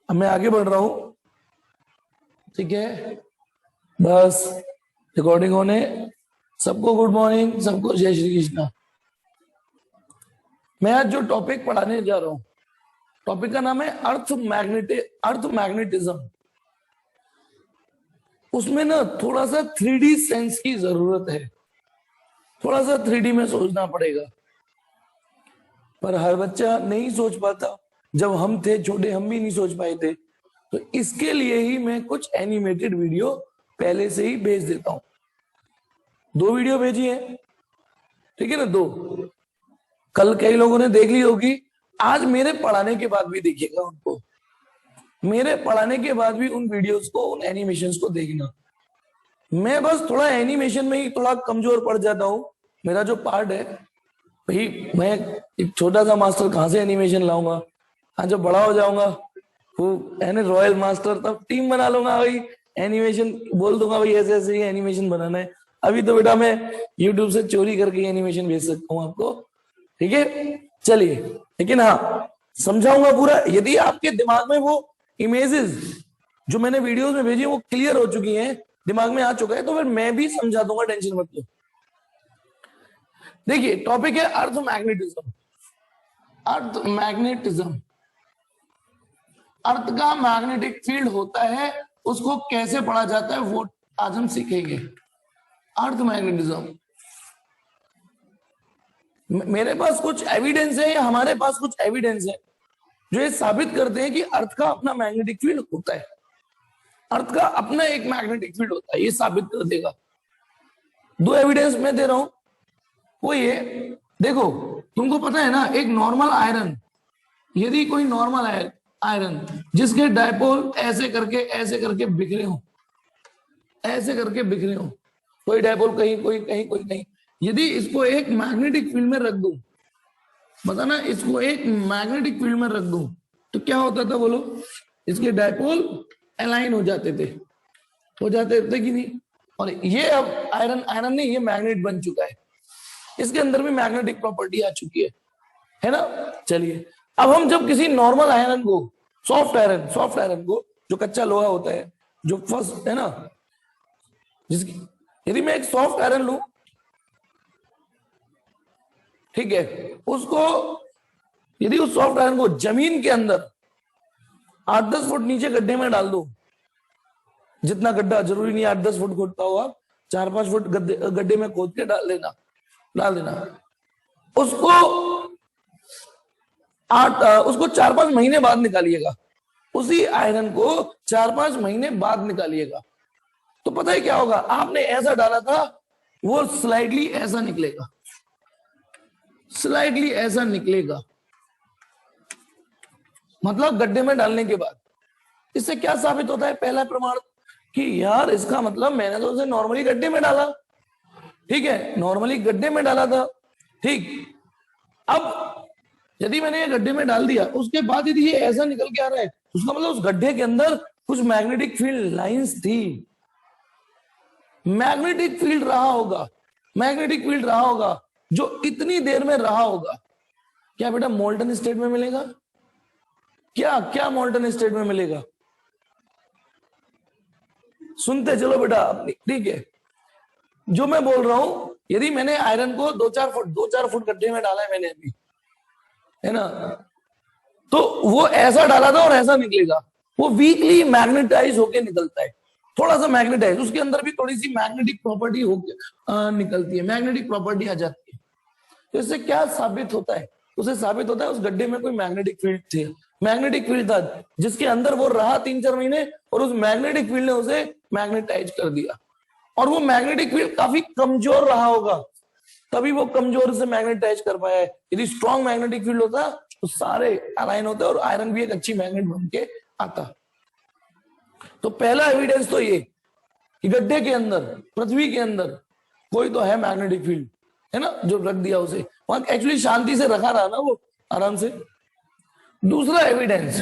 अब मैं आगे बढ़ रहा हूं। ठीक है, बस रिकॉर्डिंग होने। सबको गुड मॉर्निंग, सबको जय श्री कृष्णा। मैं आज जो टॉपिक पढ़ाने जा रहा हूं, टॉपिक का नाम है अर्थ मैग्नेटिज्म। उसमें ना थोड़ा सा 3D सेंस की जरूरत है, थोड़ा सा 3D में सोचना पड़ेगा। पर हर बच्चा नहीं सोच पाता। जब हम थे छोटे हम भी नहीं सोच पाए थे। तो इसके लिए ही मैं कुछ एनिमेटेड वीडियो पहले से ही भेज देता हूं। 2 वीडियो भेजी है, ठीक है ना, 2। कल कई लोगों ने देख ली होगी, आज मेरे पढ़ाने के बाद भी देखिएगा उनको। मेरे पढ़ाने के बाद भी उन वीडियोस को, उन एनिमेशंस को देखना। मैं बस थोड़ा एनिमेशन में ही थोड़ा कमजोर पड़ जाता हूँ। मेरा जो पार्ट है भाई, मैं एक छोटा सा मास्टर कहां से एनिमेशन लाऊंगा। हाँ, जब बड़ा हो जाऊंगा वो है रॉयल मास्टर, तब टीम बना लूंगा भाई। एनिमेशन बोल दूंगा भाई ऐसे ऐसे ही एनिमेशन बनाना है। अभी तो बेटा मैं यूट्यूब से चोरी करके एनिमेशन भेज सकता हूँ आपको। ठीक है, चलिए। लेकिन हाँ, समझाऊंगा पूरा। यदि आपके दिमाग में वो इमेजेस जो मैंने वीडियोस में भेजी वो क्लियर हो चुकी हैं, दिमाग में आ चुका है, तो फिर मैं भी समझा दूंगा, टेंशन मत लो। देखिए, टॉपिक है अर्थ मैग्नेटिज्म। अर्थ मैग्नेटिज्म, अर्थ का मैग्नेटिक फील्ड होता है, उसको कैसे पढ़ा जाता है वो आज हम सीखेंगे। अर्थ मैग्नेटिज्म, मेरे पास कुछ एविडेंस है, या हमारे पास कुछ एविडेंस है जो ये साबित करते हैं कि अर्थ का अपना मैग्नेटिक फील्ड होता है। अर्थ का अपना एक मैग्नेटिक फील्ड होता है, ये साबित कर देगा। 2 एविडेंस मैं दे रहा हूं। वो ये देखो, तुमको पता है ना, एक नॉर्मल आयरन, यदि कोई नॉर्मल आयरन जिसके डायपोल ऐसे करके बिखरे हो, ऐसे करके बिखरे हो, कोई डायपोल कहीं, कोई कहीं, कोई कहीं, यदि इसको एक मैग्नेटिक फील्ड में रख दूं, बताना, इसको एक मैग्नेटिक फील्ड में रख दूं, तो क्या होता था बोलो? इसके डायपोल अलाइन हो जाते थे कि नहीं? और ये अब आयरन नहीं, ये मैग्नेट बन चुका है। इसके अंदर भी मैग्नेटिक प्रॉपर्टी आ चुकी है ना। चलिए, अब हम जब किसी नॉर्मल आयरन को, सॉफ्ट आयरन को, जो कच्चा लोहा होता है, जो फर्स्ट है ना, जिसकी, यदि मैं एक सॉफ्ट आयरन लूं, ठीक है, उसको, यदि उस सॉफ्ट आयरन को जमीन के अंदर 8-10 फुट नीचे गड्ढे में डाल दो, जितना गड्ढा, जरूरी नहीं 8-10 फुट खोदता हो आप, 4-5 फुट गड्ढे में खोद के डाल देना उसको। उसको 4-5 महीने बाद निकालिएगा, उसी आयरन को 4-5 महीने बाद निकालिएगा, तो पता है क्या होगा? आपने ऐसा डाला था, वो स्लाइडली ऐसा निकलेगा, स्लाइडली ऐसा निकलेगा, मतलब गड्ढे में डालने के बाद। इससे क्या साबित होता है? पहला प्रमाण कि यार इसका मतलब मैंने तो उसे नॉर्मली गड्ढे में डाला, ठीक है, नॉर्मली गड्ढे में डाला था, ठीक। अब यदि मैंने ये गड्ढे में डाल दिया, उसके बाद यदि ये ऐसा निकल के आ रहा है, उसका मतलब उस गड्ढे के अंदर कुछ मैग्नेटिक फील्ड लाइंस थी, मैग्नेटिक फील्ड रहा होगा, मैग्नेटिक फील्ड रहा होगा, जो इतनी देर में रहा होगा। क्या बेटा मोल्टन स्टेट में मिलेगा? क्या क्या मोल्टन स्टेट में मिलेगा? सुनते चलो बेटा, ठीक है। जो मैं बोल रहा हूं, यदि मैंने आयरन को 2-4 फुट गड्ढे में डाला है मैंने अभी, है ना, तो वो ऐसा डाला था और ऐसा निकलेगा। वो वीकली मैग्नेटाइज होके निकलता है, थोड़ा सा मैग्नेटाइज, उसके अंदर भी थोड़ी सी मैग्नेटिक प्रॉपर्टी होकर निकलती है, मैग्नेटिक प्रॉपर्टी आ जाती है। तो इससे क्या साबित होता है? उसे साबित होता है उस गड्ढे में कोई मैग्नेटिक फील्ड थी, मैग्नेटिक फील्ड था, जिसके अंदर वो रहा 3-4 महीने, और उस मैग्नेटिक फील्ड ने उसे मैग्नेटाइज कर दिया। और वो मैग्नेटिक फील्ड काफी कमजोर रहा होगा, तभी वो कमजोर से मैग्नेटाइज कर पाया है। यदि स्ट्रॉन्ग मैग्नेटिक फील्ड होता तो सारे अलाइन होते और आयरन भी एक अच्छी मैग्नेट बन के आता। तो पहला एविडेंस तो ये कि गड्ढे के अंदर, पृथ्वी के अंदर कोई तो है मैग्नेटिक फील्ड, है ना, जो रख दिया उसे वहां, एक्चुअली शांति से रखा रहा ना वो, आराम से। दूसरा एविडेंस,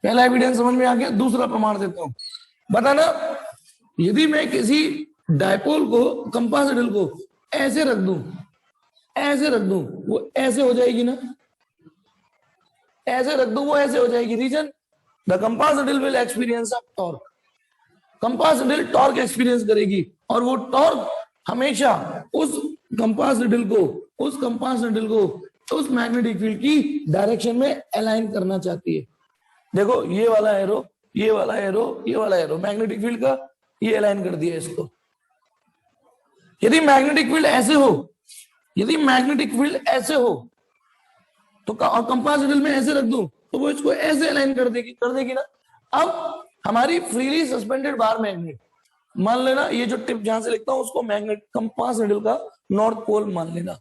पहला एविडेंस समझ में आ गया, दूसरा प्रमाण देता हूं। बताना, यदि मैं किसी डायपोल को, कंपास निडल को ऐसे रख दूं, ऐसे रख दूं, वो ऐसे हो जाएगी ना, ऐसे रख दूं वो ऐसे हो जाएगी। Reason, the compass needle will experience a torque, compass needle torque experience करेगी, और वो टॉर्क हमेशा उस कंपास निडल को उस मैग्नेटिक फील्ड की डायरेक्शन में अलाइन करना चाहती है। देखो ये वाला एरो, ये वाला एरो, ये वाला एरो मैग्नेटिक फील्ड का, ये अलाइन कर दिया इसको। यदि मैग्नेटिक फील्ड ऐसे हो, यदि मैग्नेटिक फील्ड ऐसे हो तो कंपास निडल में ऐसे रख दूं तो वो इसको ऐसे अलाइन कर देगी ना। अब हमारी फ्रीली सस्पेंडेड बार मैग्नेट, मान लेना ये जो टिप जहां से लिखता हूं उसको मैग्नेट कंपास निडल का नॉर्थ पोल मान लेना,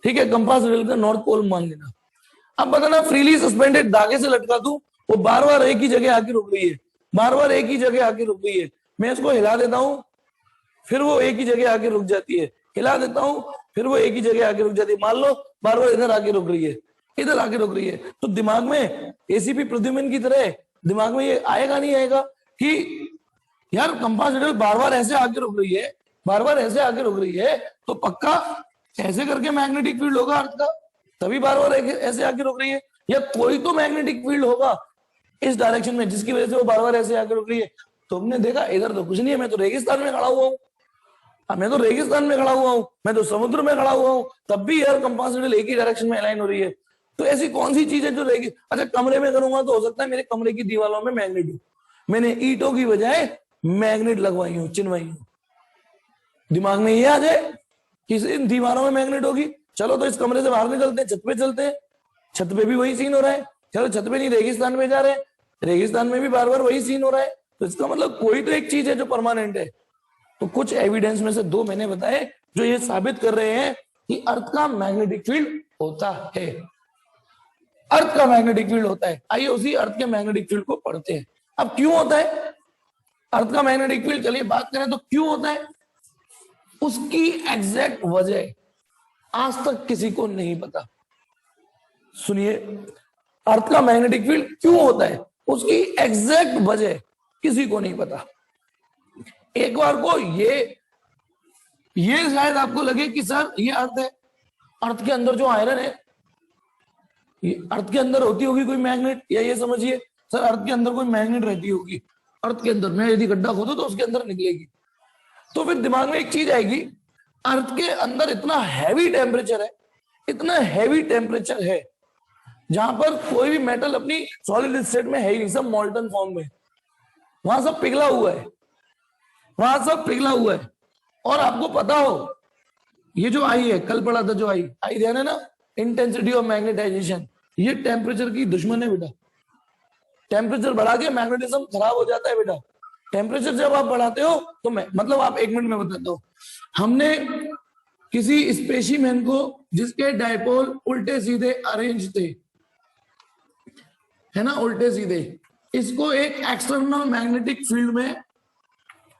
ठीक है, कंपास निडल का नॉर्थ पोल मान लेना। अब बताना फ्रीली सस्पेंडेड धागे से लटका दूं, वो बार बार एक ही जगह आके रुक रही है, बार बार एक ही जगह आके रुक रही है। मैं इसको हिला देता हूं, फिर वो एक ही जगह आके रुक जाती है, हिला देता हूं, फिर वो एक ही जगह आके रुक जाती है। मान लो बार बार इधर आके रुक रही है, इधर आके रुक रही है, तो दिमाग में एसीपी प्रद्युम्न की तरह दिमाग में ये आएगा नहीं आएगा कि यार कंपास निडल बार बार ऐसे आके रुक रही है, बार बार ऐसे आके रुक रही है, तो पक्का ऐसे करके मैग्नेटिक फील्ड होगा अर्थ का, तभी बार बार ऐसे आके रुक रही है, या कोई तो मैग्नेटिक फील्ड होगा इस डायरेक्शन में जिसकी वजह से वो बार बार ऐसे आके रुक रही है। तो हमने देखा इधर तो कुछ नहीं है, मैं तो रेगिस्तान में खड़ा हुआ हूँ, मैं तो रेगिस्तान में खड़ा हुआ हूं, मैं तो समुद्र में खड़ा हुआ हूं, तब भी यार कंपास निडल एक ही डायरेक्शन में अलाइन हो रही है। तो ऐसी कौन सी चीज है जो रहेगी? अच्छा कमरे में करूंगा तो हो सकता है मेरे कमरे की दीवारों में मैग्नेट हो, मैंने ईंटों की बजाय मैग्नेट लगवाई हूं, चिनवाई हूं, दिमाग में ये आ जाए कि इन दीवारों में मैग्नेट होगी, चलो तो इस कमरे से बाहर निकलते हैं, छत पे चलते हैं, छत पे भी वही सीन हो रहा है, चलो छत पे नहीं रेगिस्तान में जा रहे हैं, रेगिस्तान में भी बार बार वही सीन हो रहा है। तो इसका मतलब कोई तो एक चीज है जो परमानेंट है। तो कुछ एविडेंस में से दो मैंने बताए जो ये साबित कर रहे हैं कि अर्थ का मैग्नेटिक फील्ड होता है, अर्थ का मैग्नेटिक फील्ड होता है। आइए उसी अर्थ के मैग्नेटिक फील्ड को पढ़ते हैं। अब क्यों होता है अर्थ का मैग्नेटिक फील्ड, चलिए बात करें तो क्यों होता है, उसकी एग्जैक्ट वजह आज तक किसी को नहीं पता। सुनिए, अर्थ का मैग्नेटिक फील्ड क्यों होता है उसकी एग्जैक्ट वजह किसी को नहीं पता। एक बार को ये शायद आपको लगे कि सर ये अर्थ है, अर्थ के अंदर जो आयरन है, ये अर्थ के अंदर होती होगी कोई मैग्नेट, या ये समझिए सर अर्थ के अंदर कोई मैग्नेट रहती होगी, अर्थ के अंदर मैं यदि गड्ढा खोदूं तो उसके अंदर निकलेगी। तो फिर दिमाग में एक चीज आएगी, अर्थ के अंदर इतना हैवी टेम्परेचर है, इतना हैवी टेम्परेचर है जहां पर कोई भी मेटल अपनी सॉलिड स्टेट में है ही नहीं, सब मॉल्टन फॉर्म में, वहां सब पिघला हुआ है, वहां सब पिघला हुआ है। और आपको पता हो ये जो आई है, कल पढ़ा था जो आई ध्यान है ना, इंटेंसिटी ऑफ मैग्नेटाइजेशन, ये टेम्परेचर की दुश्मन है बेटा। टेम्परेचर बढ़ा के मैग्नेटिज्म खराब हो जाता है बेटा। टेम्परेचर जब आप बढ़ाते हो तो मतलब आप एक मिनट में बताता हूं, हमने किसी स्पेसिमेन को जिसके डायपोल उल्टे सीधे अरेंज थे, है ना, उल्टे सीधे, इसको एक एक्सटर्नल मैग्नेटिक फील्ड में,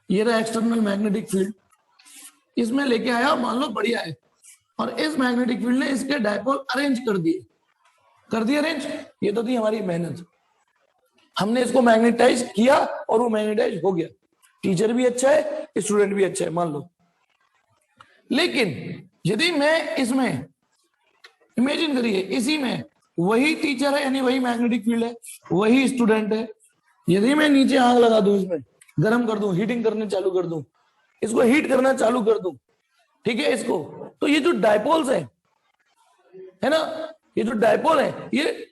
ये रहा एक्सटर्नल मैग्नेटिक फील्ड, इसमें लेके आया, मान लो बढ़िया है, और इस मैग्नेटिक फील्ड ने इसके डायपोल अरेंज कर दिए अरेंज। ये तो थी हमारी मेहनत, हमने इसको मैग्नेटाइज किया और वो मैग्नेटाइज हो गया, टीचर भी अच्छा है, स्टूडेंट भी अच्छा है, मान लो। लेकिन यदि मैं इसमें, इमेजिन करिए इसी में वही टीचर है, यानी वही मैग्नेटिक फील्ड है, वही स्टूडेंट है, यदि मैं नीचे आग लगा दूं, इसमें गर्म कर दूं, हीटिंग करने चालू कर दूं, इसको हीट करना चालू कर दूं, ठीक है इसको, तो ये जो डायपोल्स है ना, ये जो डायपोल है, ये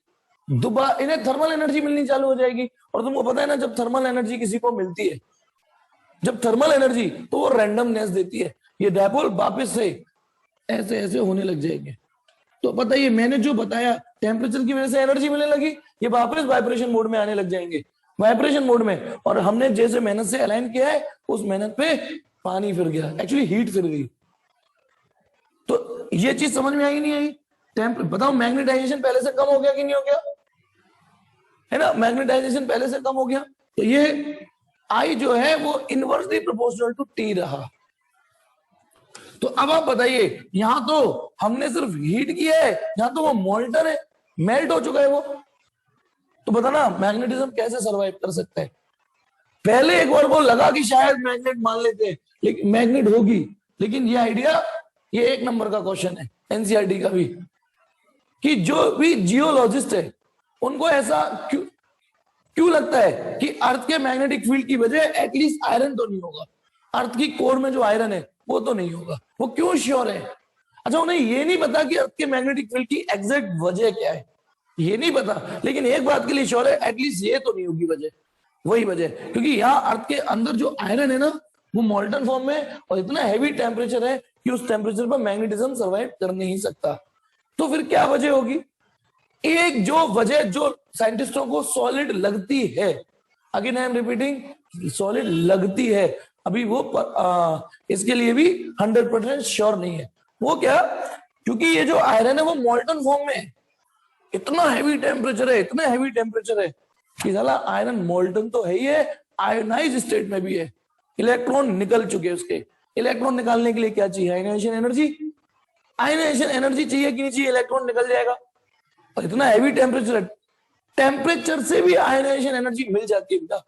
दोबारा इन्हें थर्मल एनर्जी मिलनी चालू हो जाएगी। और तुमको पता है ना, जब थर्मल एनर्जी किसी को मिलती है, जब थर्मल एनर्जी, तो वो रैंडमनेस देती है, ये डायपोल वापस से ऐसे ऐसे होने लग जाएंगे। तो पता है, मैंने जो बताया टेम्परेचर की वजह से एनर्जी मिलने लगी, ये वापस वाइब्रेशन मोड में आने लग जाएंगे, वाइब्रेशन मोड में। और हमने जैसे मेहनत से अलाइन किया है, उस मेहनत पे पानी फिर गया, एक्चुअली हीट फिर गई। तो ये चीज समझ में आई नहीं आई? बताओ मैग्नेटाइजेशन पहले से कम हो गया कि नहीं हो गया, है ना, मैग्नेटाइजेशन पहले से कम हो गया। तो ये आई जो है वो इनवर्सली प्रोपोर्शनल टू टी रहा। तो अब आप बताइए, यहां तो हमने सिर्फ हीट किया है, यहां तो वो मोल्टन है, मेल्ट हो चुका है वो। तो बताना मैग्नेटिज्म कैसे सरवाइव कर सकता है? पहले एक बार को लगा कि शायद मैग्नेट मान लेते हैं, लेकिन मैग्नेट होगी, लेकिन ये आइडिया, ये एक नंबर का क्वेश्चन है एनसीईआरटी का भी, कि जो भी जियोलॉजिस्ट है उनको ऐसा क्यों, लगता है कि अर्थ के मैग्नेटिक फील्ड की वजह एटलीस्ट आयरन तो नहीं होगा, अर्थ की कोर में जो आयरन है वो तो नहीं होगा। वो क्यों श्योर है? अच्छा, उन्हें ये नहीं पता कि अर्थ के मैग्नेटिक फील्ड की एग्जैक्ट वजह क्या है, ये नहीं पता, लेकिन एक बात के लिए श्योर है, एटलीस्ट ये तो नहीं होगी वजह, वही वजह, क्योंकि यहाँ अर्थ के अंदर जो आयरन है ना वो मोल्टन फॉर्म में और इतना हैवी टेम्परेचर है कि उस टेम्परेचर पर मैग्नेटिज्म सर्वाइव कर नहीं सकता। तो फिर क्या वजह होगी? एक जो वजह जो साइंटिस्टों को सॉलिड लगती है, again I am repeating, solid लगती है, अभी वो इसके लिए भी 100% श्योर नहीं है। वो क्या? क्योंकि ये जो आयरन है वो मोल्टन फॉर्म में है, इतना हैवी टेम्परेचर है, इतना हैवी टेम्परेचर है कि साला आयरन मोल्टन तो है ही है, आयोनाइज स्टेट में भी है, इलेक्ट्रॉन निकल चुके उसके। इलेक्ट्रॉन निकालने के लिए क्या चाहिए? Ionisation energy. आयोनाइजेशन एनर्जी चाहिए कि नहीं चाहिए? इलेक्ट्रॉन निकल जाएगा। और इतना हैवी टेम्परेचर है, टेम्परेचर से भी आयोनाइजेशन एनर्जी मिल जाती है बेटा,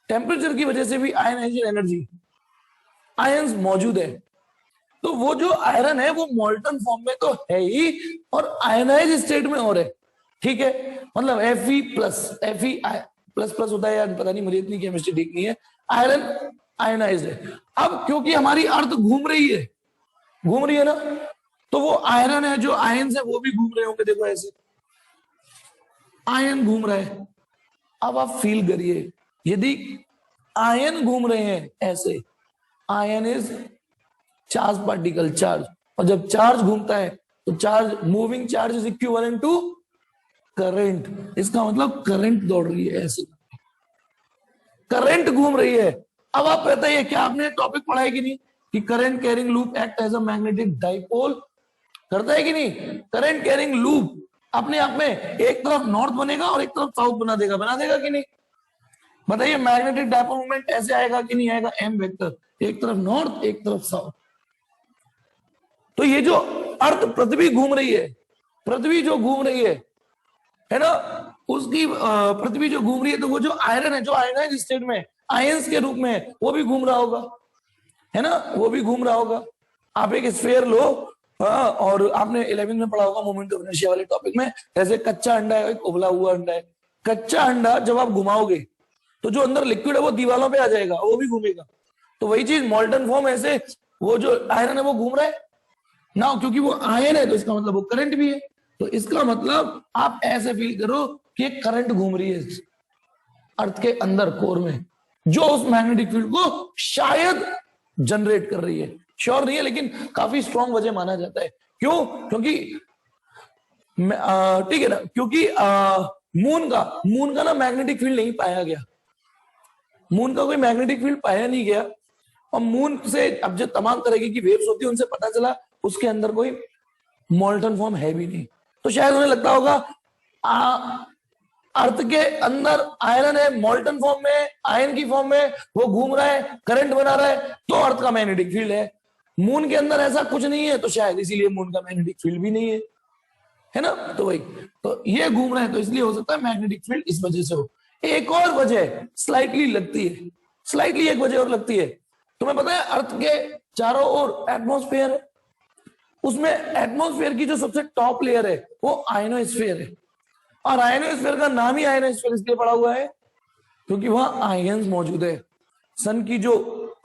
टेम्परेचर की वजह से भी आयोनाइजेशन एनर्जी, आयंस मौजूद है। तो वो जो आयरन है वो मोल्टन फॉर्म में तो है ही और आयनाइज स्टेट में और है, ठीक है, मतलब Fe plus, Fe plus plus होता है यार, पता नहीं, मुझे इतनी केमिस्ट्री ठीक नहीं है। आयरन आयनाइज है। अब क्योंकि हमारी अर्थ घूम रही है ना, तो वो आयरन है जो आयंस है वो भी घूम रहे होंगे, देखो ऐसे आयन घूम रहा है। अब आप फील करिए, यदि आयन घूम रहे हैं ऐसे, ion is charge particle, charge, और जब चार्ज घूमता है तो charge, moving charge is equivalent to current. इसका मतलब करंट दौड़ रही है, ऐसे करंट घूम रही है। अब आप बताइए, क्या आपने टॉपिक पढ़ा है कि नहीं कि current carrying loop act as a magnetic dipole? करता है कि नहीं? करंट कैरिंग लूप अपने आप में एक तरफ नॉर्थ बनेगा और एक तरफ साउथ बना देगा कि नहीं? बताइए, मैग्नेटिक डाइपोल मूवमेंट ऐसे आएगा कि नहीं आएगा? एम वेक्टर, एक तरफ नॉर्थ एक तरफ साउथ। तो ये जो अर्थ पृथ्वी घूम रही है, पृथ्वी जो घूम रही है ना, उसकी पृथ्वी जो घूम रही है, तो वो जो आयरन है जो आयनाइज स्टेट में आयंस के रूप में वो भी घूम रहा होगा, है ना, वो भी घूम रहा होगा। आप एक स्फीयर लो, और आपने 11वीं में पढ़ा होगा मोमेंट ऑफ इनर्शिया वाले टॉपिक में, जैसे कच्चा अंडा है, एक उबला हुआ अंडा है। कच्चा अंडा जब आप घुमाओगे तो जो अंदर लिक्विड है वो दीवारों पे आ जाएगा, वो भी घूमेगा। तो वही चीज मोल्टन फॉर्म ऐसे, वो जो आयरन है वो घूम रहा है ना, क्योंकि वो आयन है तो इसका मतलब वो करंट भी है। तो इसका मतलब आप ऐसे फील करो कि एक करंट घूम रही है अर्थ के अंदर कोर में, जो उस मैग्नेटिक फील्ड को शायद जनरेट कर रही है। श्योर नहीं है, लेकिन काफी स्ट्रॉन्ग वजह माना जाता है। क्यों? क्योंकि ठीक है ना, क्योंकि मून का ना मैग्नेटिक फील्ड नहीं पाया गया, मून का कोई मैग्नेटिक फील्ड पाया नहीं गया, और मून से अब जो तमाम तरह की वेव्स होती है उनसे पता चला उसके अंदर कोई मोल्टन फॉर्म है भी नहीं। तो शायद उन्हें लगता होगा अर्थ के अंदर आयरन है मोल्टन फॉर्म में, आयन की फॉर्म में, वो घूम रहा है, करंट बना रहा है, तो अर्थ का मैग्नेटिक फील्ड है। मून के अंदर ऐसा कुछ नहीं है, तो शायद इसीलिए मून का मैग्नेटिक फील्ड भी नहीं है ना। तो वही, तो ये घूम रहा है तो इसलिए हो सकता है मैग्नेटिक फील्ड इस वजह से हो। एक और वजह स्लाइटली लगती है, स्लाइटली एक वजह और लगती है। तुम्हें पता है अर्थ के चारों ओर एटमॉस्फेयर है, उसमें एटमॉस्फेयर की जो सबसे टॉप लेयर है वो आयनोस्फीयर है, और आयनोस्फीयर का नाम ही आयनोस्फीयर इसलिए पड़ा हुआ है क्योंकि वहां आयन्स मौजूद है। सन की जो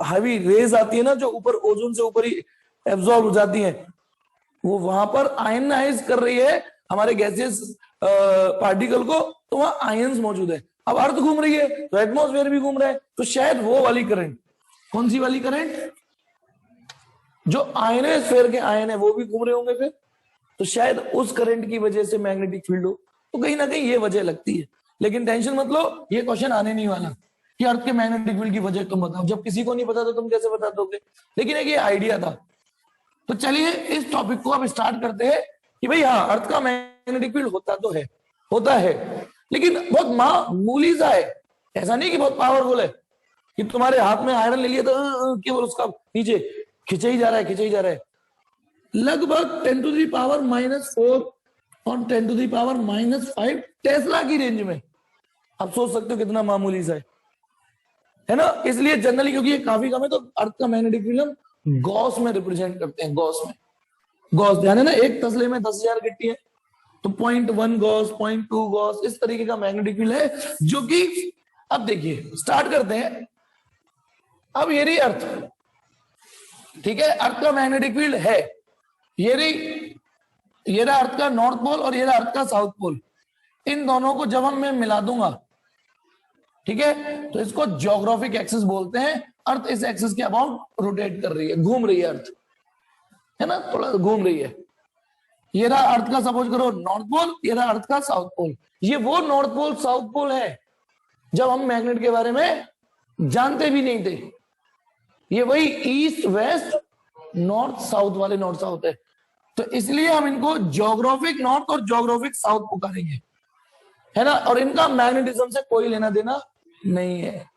हैवी रेज आती है ना, जो ऊपर ओजोन से ऊपर ही एब्जॉर्ब हो जाती है, वो वहां पर आयनाइज कर रही है हमारे गैसेस पार्टिकल को, तो वहां आयन्स मौजूद है। अब अर्थ घूम रही है तो एटमॉस्फेयर भी घूम रहा है, तो शायद वो वाली करंट, कौन सी वाली करंट, जो आयनोस्फीयर के आयन है वो भी घूम रहे होंगे फिर, तो शायद उस करंट की वजह से मैग्नेटिक फील्ड हो। तो कहीं ना कहीं ये वजह लगती है। लेकिन टेंशन मत लो, ये क्वेश्चन आने नहीं वाला कि अर्थ के मैग्नेटिक फील्ड की वजह तुम बताओ। जब किसी को नहीं पता तो तुम कैसे बता दोगे? लेकिन एक ये आइडिया था। तो चलिए इस टॉपिक को अब स्टार्ट करते हैं कि भाई हाँ, अर्थ का मैग्नेटिक फील्ड होता तो है, होता है, लेकिन बहुत मामूली सा है। ऐसा नहीं कि बहुत पावरफुल है कि तुम्हारे हाथ में आयरन ले लिया तो केवल उसका नीचे खिंचे ही जा रहा है। लगभग 10⁻⁻⁴ और 10⁻⁻5 टेस्ला की रेंज में। आप सोच सकते हो कितना मामूली सा है ना। इसलिए जनरली क्योंकि ये काफी कम है, तो अर्थ का मैग्नेटिक फील्ड हम गॉस में रिप्रेजेंट करते हैं। गॉस में, गॉस ध्यान है ना, एक तसले में 10,000 गिट्टी है, तो 0.1 गॉस, 0.2 गॉस, इस तरीके का मैग्नेटिक फील्ड है जो कि, अब देखिए स्टार्ट करते हैं। अब ये रही अर्थ, ठीक है, अर्थ का मैग्नेटिक फील्ड है, ये रहा अर्थ का नॉर्थ पोल और ये रहा अर्थ का साउथ पोल। इन दोनों को जब मैं मिला दूंगा, ठीक है, तो इसको ज्योग्राफिक एक्सिस बोलते हैं। अर्थ इस एक्सिस के अबाउट रोटेट कर रही है, घूम रही है अर्थ, है ना, थोड़ा घूम रही है। ये रहा अर्थ का, सपोज करो नॉर्थ पोल, ये रहा अर्थ का साउथ पोल। ये वो नॉर्थ पोल साउथ पोल है जब हम मैग्नेट के बारे में जानते भी नहीं थे। ये वही ईस्ट वेस्ट नॉर्थ साउथ वाले नॉर्थ साउथ है, तो इसलिए हम इनको ज्योग्राफिक नॉर्थ और ज्योग्राफिक साउथ पुकारेंगे, है ना। और इनका मैग्नेटिज्म से कोई लेना देना नहीं है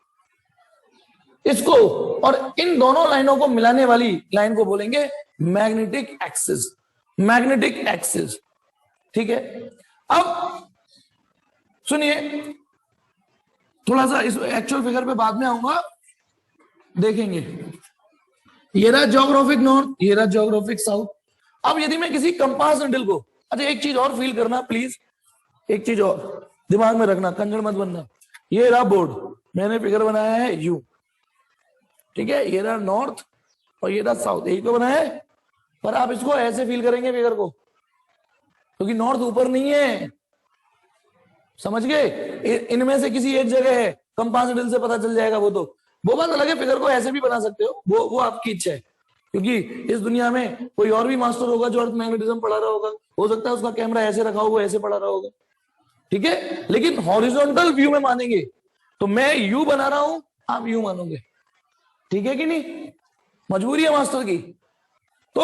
इसको। और इन दोनों लाइनों को मिलाने वाली लाइन को बोलेंगे मैग्नेटिक एक्सिस, मैग्नेटिक एक्सिस, ठीक है। अब सुनिए, थोड़ा सा इस एक्चुअल फिगर पे बाद में आऊंगा, देखेंगे। ये रहा ज्योग्राफिक नॉर्थ, ये रहा ज्योग्राफिक साउथ। अब यदि मैं किसी कंपास निडल को, अच्छा एक चीज और फील करना प्लीज, एक चीज और दिमाग में रखना, कंजर मत बनना। ये रहा बोर्ड, मैंने फिगर बनाया है यू, ठीक है, ये रहा नॉर्थ और ये रहा साउथ, यही तो बनाया है। पर आप इसको ऐसे फील करेंगे फिगर को, क्योंकि नॉर्थ ऊपर नहीं है, समझ गए। इनमें से किसी एक जगह है, कंपास निडल से पता चल जाएगा वो बात अलग है। फिगर को ऐसे भी बना सकते हो, वो आपकी इच्छा है, क्योंकि इस दुनिया में कोई और भी मास्टर होगा जो अर्थ मैग्नेटिज्म पढ़ा रहा होगा, हो सकता है उसका कैमरा ऐसे रखा होगा, ऐसे पढ़ा रहा होगा, ठीक है। लेकिन हॉरिजॉन्टल व्यू में मानेंगे तो मैं यू बना रहा हूं, आप यू मानोगे, ठीक है कि नहीं, मजबूरी है मास्टर की। तो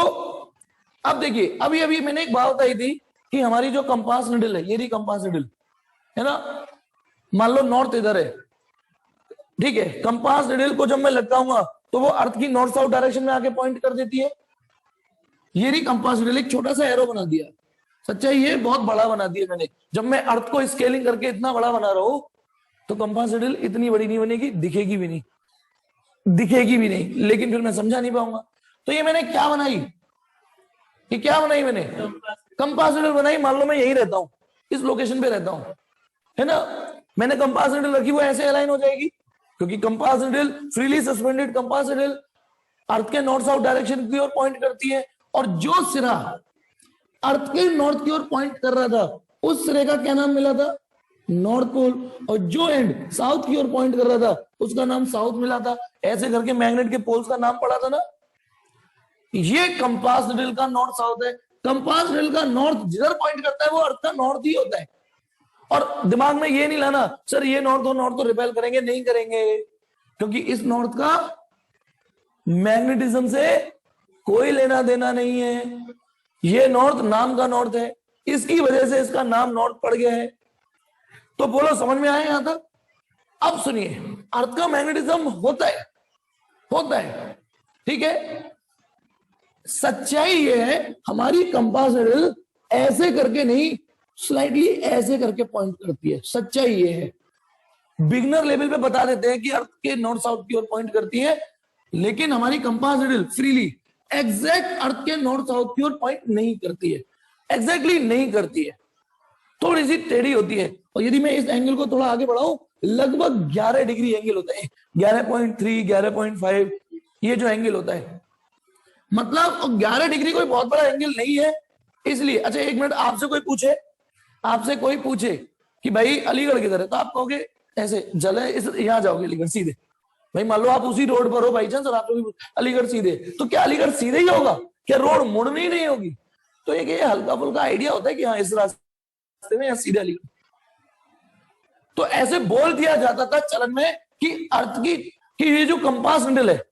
अब देखिए, अभी अभी मैंने एक बात बताई थी कि हमारी जो कंपास निडल है, ये रही कंपास निडल, है ना। मान लो नॉर्थ इधर है, ठीक है, कंपास निडल को जब मैं लटकाऊंगा तो वो अर्थ की नॉर्थ साउथ डायरेक्शन में आके पॉइंट कर देती है। ये रही कंपास निडल, एक छोटा सा एरो बना दिया, सच्चाई ये बहुत बड़ा बना दिया मैंने। जब मैं अर्थ को स्केलिंग करके इतना बड़ा बना रहा हूं तो कंपास निडल इतनी बड़ी नहीं बनेगी, दिखेगी भी नहीं, दिखेगी भी नहीं, लेकिन फिर मैं समझा नहीं पाऊंगा। तो ये मैंने क्या बनाई, ये क्या बनाई मैंने, कंपास निडल बनाई। मान लो मैं यही रहता हूं, इस लोकेशन पे रहता हूं, है ना, मैंने कंपास निडल रखी, वो ऐसे अलाइन हो जाएगी, क्योंकि compass needle freely suspended compass needle earth के नॉर्थ साउथ डायरेक्शन की ओर पॉइंट करती है। और जो सिरा अर्थ के नॉर्थ की ओर पॉइंट कर रहा था उस सिरे का क्या नाम मिला था, नॉर्थ पोल, और जो एंड साउथ की ओर पॉइंट कर रहा था उसका नाम साउथ मिला था। ऐसे करके मैग्नेट के पोल्स का नाम पड़ा था ना। ये कंपास निडल का नॉर्थ साउथ है। कंपास निडल का नॉर्थ जिधर पॉइंट करता है वो अर्थ का नॉर्थ ही होता है। और दिमाग में ये नहीं लाना सर ये नॉर्थ और नॉर्थ तो रिपेल करेंगे, नहीं करेंगे, क्योंकि इस नॉर्थ का मैग्नेटिज्म से कोई लेना देना नहीं है। ये नॉर्थ नाम का नॉर्थ है, इसकी वजह से इसका नाम नॉर्थ पड़ गया है। तो बोलो समझ में आया यहां तक। अब सुनिए, अर्थ का मैग्नेटिज्म होता है, होता है, ठीक है। सच्चाई ये है हमारी कंपास निडल ऐसे करके नहीं, स्लाइडली ऐसे करके पॉइंट करती है, सच्चाई ये है। बिगनर लेवल पे बता देते हैं कि अर्थ के नॉर्थ साउथ की ओर पॉइंट करती है, लेकिन हमारी कंपास निडल फ्रीली एग्जैक्ट अर्थ के नॉर्थ साउथ की ओर पॉइंट नहीं करती है, एग्जैक्टली नहीं करती है, थोड़ी सी टेढ़ी होती है। और यदि मैं इस एंगल को थोड़ा आगे बढ़ाऊं, लगभग 11 डिग्री एंगल होता है, 11.3 11.5 ये जो एंगल होता है, मतलब 11 डिग्री कोई बहुत बड़ा एंगल नहीं है। इसलिए अच्छा एक मिनट, आपसे कोई पूछे कि भाई अलीगढ़ किधर है, तो आप कहोगे ऐसे जले इस यहाँ जाओगे अलीगढ़ सीधे। भाई मान लो आप उसी रोड पर हो बाई चांस और आप लोग अलीगढ़ सीधे, तो क्या अलीगढ़ सीधे ही होगा, क्या रोड मुड़नी नहीं होगी। तो एक ये हल्का फुल्का आइडिया होता है कि हाँ इस रास्ते में सीधे अलीगढ़। तो ऐसे बोल दिया जाता था चलन में कि अर्थ की ये जो कंपास निडल है,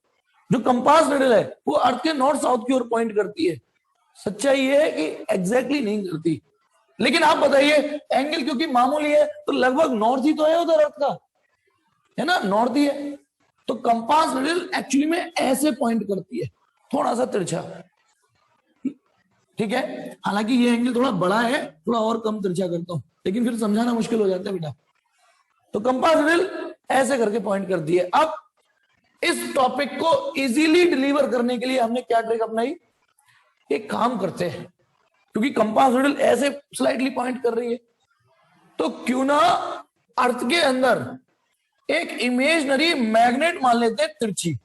जो कंपास निडल है वो अर्थ के नॉर्थ साउथ की ओर पॉइंट करती है। सच्चाई ये है कि एग्जैक्टली नहीं करती। लेकिन आप बताइए एंगल क्योंकि मामूली है तो लगभग नॉर्थ ही तो है उधर अर्थ का, है ना, नॉर्थ ही है। तो कंपास निडल एक्चुअली में ऐसे पॉइंट करती है, थोड़ा सा तिरछा, ठीक है। हालांकि ये एंगल थोड़ा बड़ा है, थोड़ा और कम तिरछा करता हूं, लेकिन फिर समझाना मुश्किल हो जाता है बेटा। तो कंपास निडल ऐसे करके पॉइंट करती है। अब इस टॉपिक को इजीली डिलीवर करने के लिए हमने क्या ट्रिक अपनाई, एक काम करते हैं, क्योंकि कंपास निडल ऐसे स्लाइटली पॉइंट कर रही है। तो क्यों ना अर्थ के अंदर एक इमेजनरी मैग्नेट मान लेते हैं तिरछी,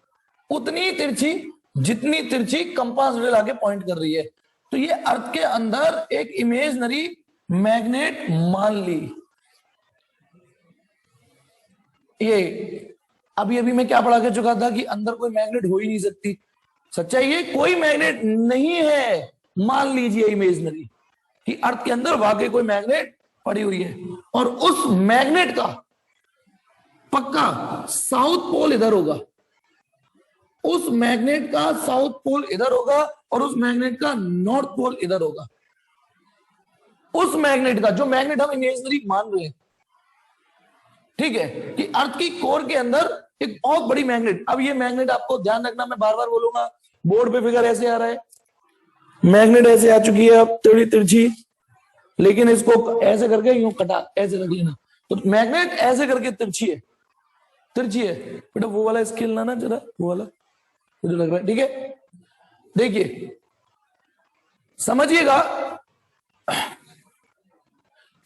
उतनी तिरछी जितनी तिरछी कंपास निडल आगे पॉइंट कर रही है। तो ये अर्थ के अंदर एक इमेजनरी मैग्नेट मान ली। ये अभी अभी मैं क्या पढ़ा के चुका था कि अंदर कोई मैग्नेट हो ही नहीं सकती। सच्चाई ये कोई मैग्नेट नहीं है, मान लीजिए इमेजनरी कि अर्थ के अंदर वाकई कोई मैग्नेट पड़ी हुई है, और उस मैग्नेट का पक्का साउथ पोल इधर होगा, उस मैग्नेट का साउथ पोल इधर होगा और उस मैग्नेट का नॉर्थ पोल इधर होगा। उस मैग्नेट का, जो मैग्नेट हम इमेजनरी मान रहे हैं, ठीक है, कि अर्थ की कोर के अंदर एक बहुत बड़ी मैग्नेट। अब ये मैग्नेट आपको ध्यान रखना, मैं बार बार बोलूंगा, बोर्ड पे फिगर ऐसे आ रहा है, मैग्नेट ऐसे आ चुकी है, अब थोड़ी तिरछी, लेकिन इसको ऐसे करके यूं कटा, ऐसे रख लेना। तो मैग्नेट ऐसे करके तिरछी है, तिरछी है बेटा। वो वाला स्केल ना जरा, वो वाला मुझे लग रहा है, ठीक है। देखिए समझिएगा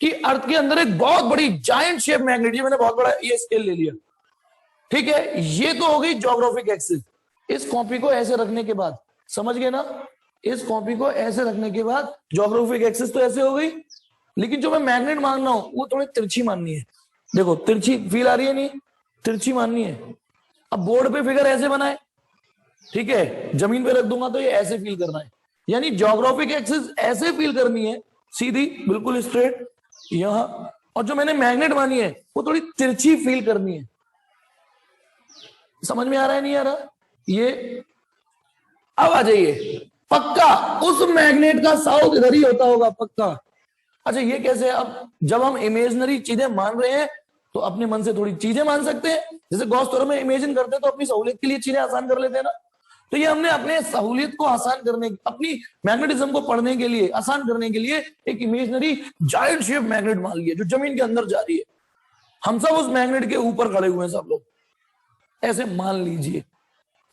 कि अर्थ के अंदर एक बहुत बड़ी जायंट शेप मैग्नेट, ये मैंने बहुत बड़ा ये स्केल ले लिया, ठीक है। ये तो हो गई ज्योग्राफिक एक्सिस। इस कॉपी को ऐसे रखने के बाद, समझ गए ना, इस कॉपी को ऐसे रखने के बाद ज्योग्राफिक एक्सिस तो ऐसे हो गई, लेकिन जो मैं मैग्नेट मान रहा हूं वो थोड़ी तिरछी माननी है। देखो तिरछी फील आ रही है, नहीं तिरछी माननी है। अब बोर्ड पे फिगर ऐसे बनाए, ठीक है, जमीन पे रख दूंगा तो ये ऐसे फील करना है, यानी ज्योग्राफिक एक्सिस ऐसे फील करनी है, सीधी बिल्कुल स्ट्रेट यहां, और जो मैंने मैग्नेट मानी है वो थोड़ी तिरछी फील करनी है। समझ में आ रहा है, नहीं आ रहा ये? अब आ जाइए, पक्का उस मैग्नेट का साउथ इधर ही होता होगा, पक्का। अच्छा ये कैसे? अब जब हम इमेजनरी चीजें मान रहे हैं तो अपने मन से थोड़ी चीजें मान सकते हैं, जैसे गॉस थ्योरम में इमेजिन करते हैं तो अपनी सहूलियत के लिए चीजें आसान कर लेते हैं ना। तो ये हमने अपने सहूलियत को आसान करने, अपनी मैग्नेटिज्म को पढ़ने के लिए, आसान करने के लिए एक इमेजनरी जायंट शेप मैग्नेट मान लिया जो जमीन के अंदर जा रही है। हम सब उस मैग्नेट के ऊपर खड़े हुए हैं, सब लोग ऐसे मान लीजिए।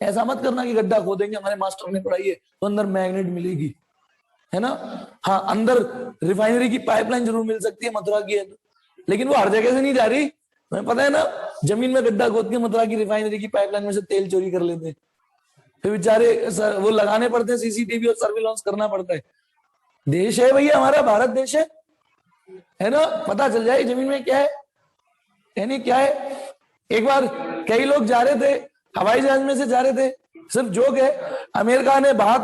ऐसा मत करना कि गड्ढा खोदेंगे, हमारे मास्टर ने पढ़ाई है तो अंदर मैग्नेट मिलेगी, है ना। हाँ, अंदर रिफाइनरी की पाइपलाइन जरूर मिल सकती है, मथुरा की है तो, लेकिन वो हर जगह से नहीं जा रही, तुम्हें पता है ना। जमीन में गड्ढा खोद के मथुरा की रिफाइनरी की पाइपलाइन में से तेल चोरी कर लेते हैं, फिर बेचारे वो लगाने पड़ते हैं, सीसीटीवी और सर्विलांस करना पड़ता है। देश है भैया हमारा, भारत देश है ना, पता चल जाए जमीन में क्या है, यानी क्या है। एक बार कई लोग जा रहे थे, हवाई जहाज में से जा रहे थे, सिर्फ जोक है, अमेरिका ने हाथ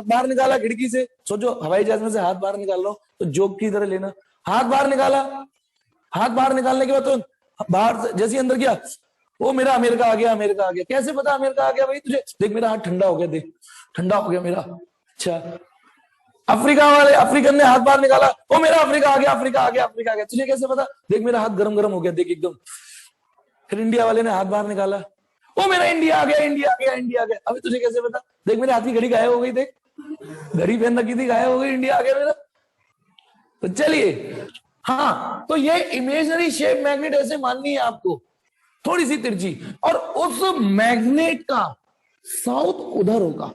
बाहर निकाला खिड़की से। सोचो हवाई जहाज में से हाथ बाहर निकाल लो तो जोक की तरह लेना। हाथ बाहर निकाला, हाथ बाहर निकालने के बाद तो बाहर जैसे अंदर गया, वो मेरा अमेरिका आ गया, अमेरिका आ गया। कैसे पता अमेरिका आ गया भाई तुझे? देख मेरा हाथ ठंडा हो गया, देख ठंडा हो गया मेरा। अच्छा, अफ्रीका वाले अफ्रीकन ने हाथ बाहर निकाला, वो मेरा अफ्रीका आ गया, अफ्रीका आ गया, अफ्रीका आ गया। तुझे कैसे पता? देख मेरा हाथ गरम गरम हो गया, देख एकदम। फिर इंडिया वाले ने हाथ बाहर निकाला, वो मेरा इंडिया आ गया, इंडिया आ गया, इंडिया आ गया। अभी तुझे कैसे पता? देख मेरे हाथ की घड़ी गायब हो गई, देख घड़ी पहन रखी थी, गायब हो गई, इंडिया आ गया मेरा। तो चलिए, हाँ, तो ये इमेजनरी शेप मैग्नेट ऐसे माननी है आपको, थोड़ी सी तिरछी, और उस मैग्नेट का साउथ उधर होगा।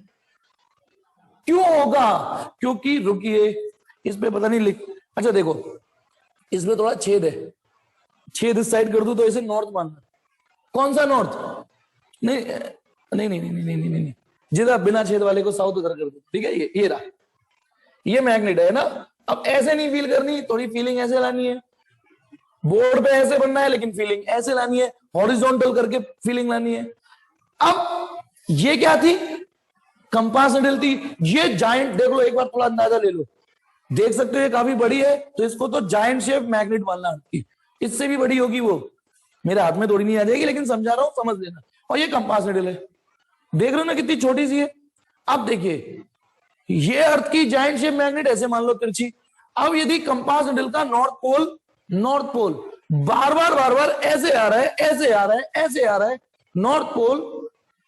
क्यों होगा? क्योंकि रुकिए, इस पे पता नहीं लिख, अच्छा देखो इसमें थोड़ा छेद है, छेद इस साइड कर दूं तो इसे नॉर्थ मानना। कौन सा नॉर्थ? नहीं नहीं नहीं नहीं नहीं नहीं नहीं, जिधर बिना छेद वाले को साउथ उधर कर दो, ठीक है। ये रहा, ये मैग्नेट है ना। अब ऐसे नहीं फील करनी, थोड़ी फीलिंग ऐसे लानी है। बोर्ड पे ऐसे बनना है लेकिन फीलिंग ऐसे लानी है, हॉरिजॉन्टल करके फीलिंग लानी है। अब ये क्या थी? कंपास निडल थी। ये जायंट, देख लो एक बार, थोड़ा अंदाजा ले लो, देख सकते हो ये काफी बड़ी है, तो इसको तो जायंट शेप मैग्नेट मानना है। इससे भी बड़ी होगी वो, मेरे हाथ में थोड़ी नहीं आ जाएगी, लेकिन समझा रहा हूं, समझ लेना। और ये कंपास निडल है, देख रहे हो ना कितनी छोटी सी है। अब देखिए, ये अर्थ की जायंट शेप मैग्नेट ऐसे मान लो तिरछी। अब यदि कंपास निडल का नॉर्थ पोल बार बार ऐसे आ रहा है, ऐसे आ रहा है, ऐसे आ रहा है, नॉर्थ पोल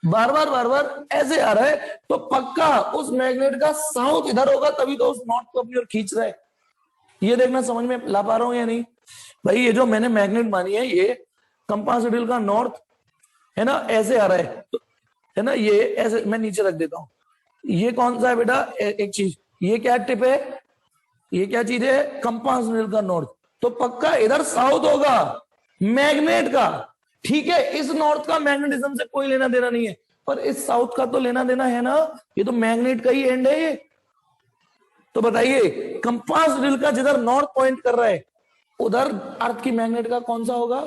बार बार ऐसे आ रहा है, तो पक्का उस मैग्नेट का साउथ इधर होगा, तभी तो उस नॉर्थ को अपनी ओर खींच रहा है। ये देखना समझ में ला पा रहा हूं या नहीं भाई? ये जो मैंने मैग्नेट मानी है, ये कंपास निडल का नॉर्थ है ना, ऐसे आ रहा है, तो है ना, ये ऐसे मैं नीचे रख देता हूं। ये कौन सा है बेटा? एक चीज, ये क्या टिप है? ये क्या चीज है, कंपास निडल का नॉर्थ, तो पक्का इधर साउथ होगा मैग्नेट का। ठीक है, इस नॉर्थ का मैग्नेटिज्म से कोई लेना देना नहीं है, पर इस साउथ का तो लेना देना है ना, ये तो मैग्नेट का ही एंड है ये। तो बताइए कंपास निडल का जिधर नॉर्थ पॉइंट कर रहा है उधर अर्थ की मैग्नेट का कौन सा होगा,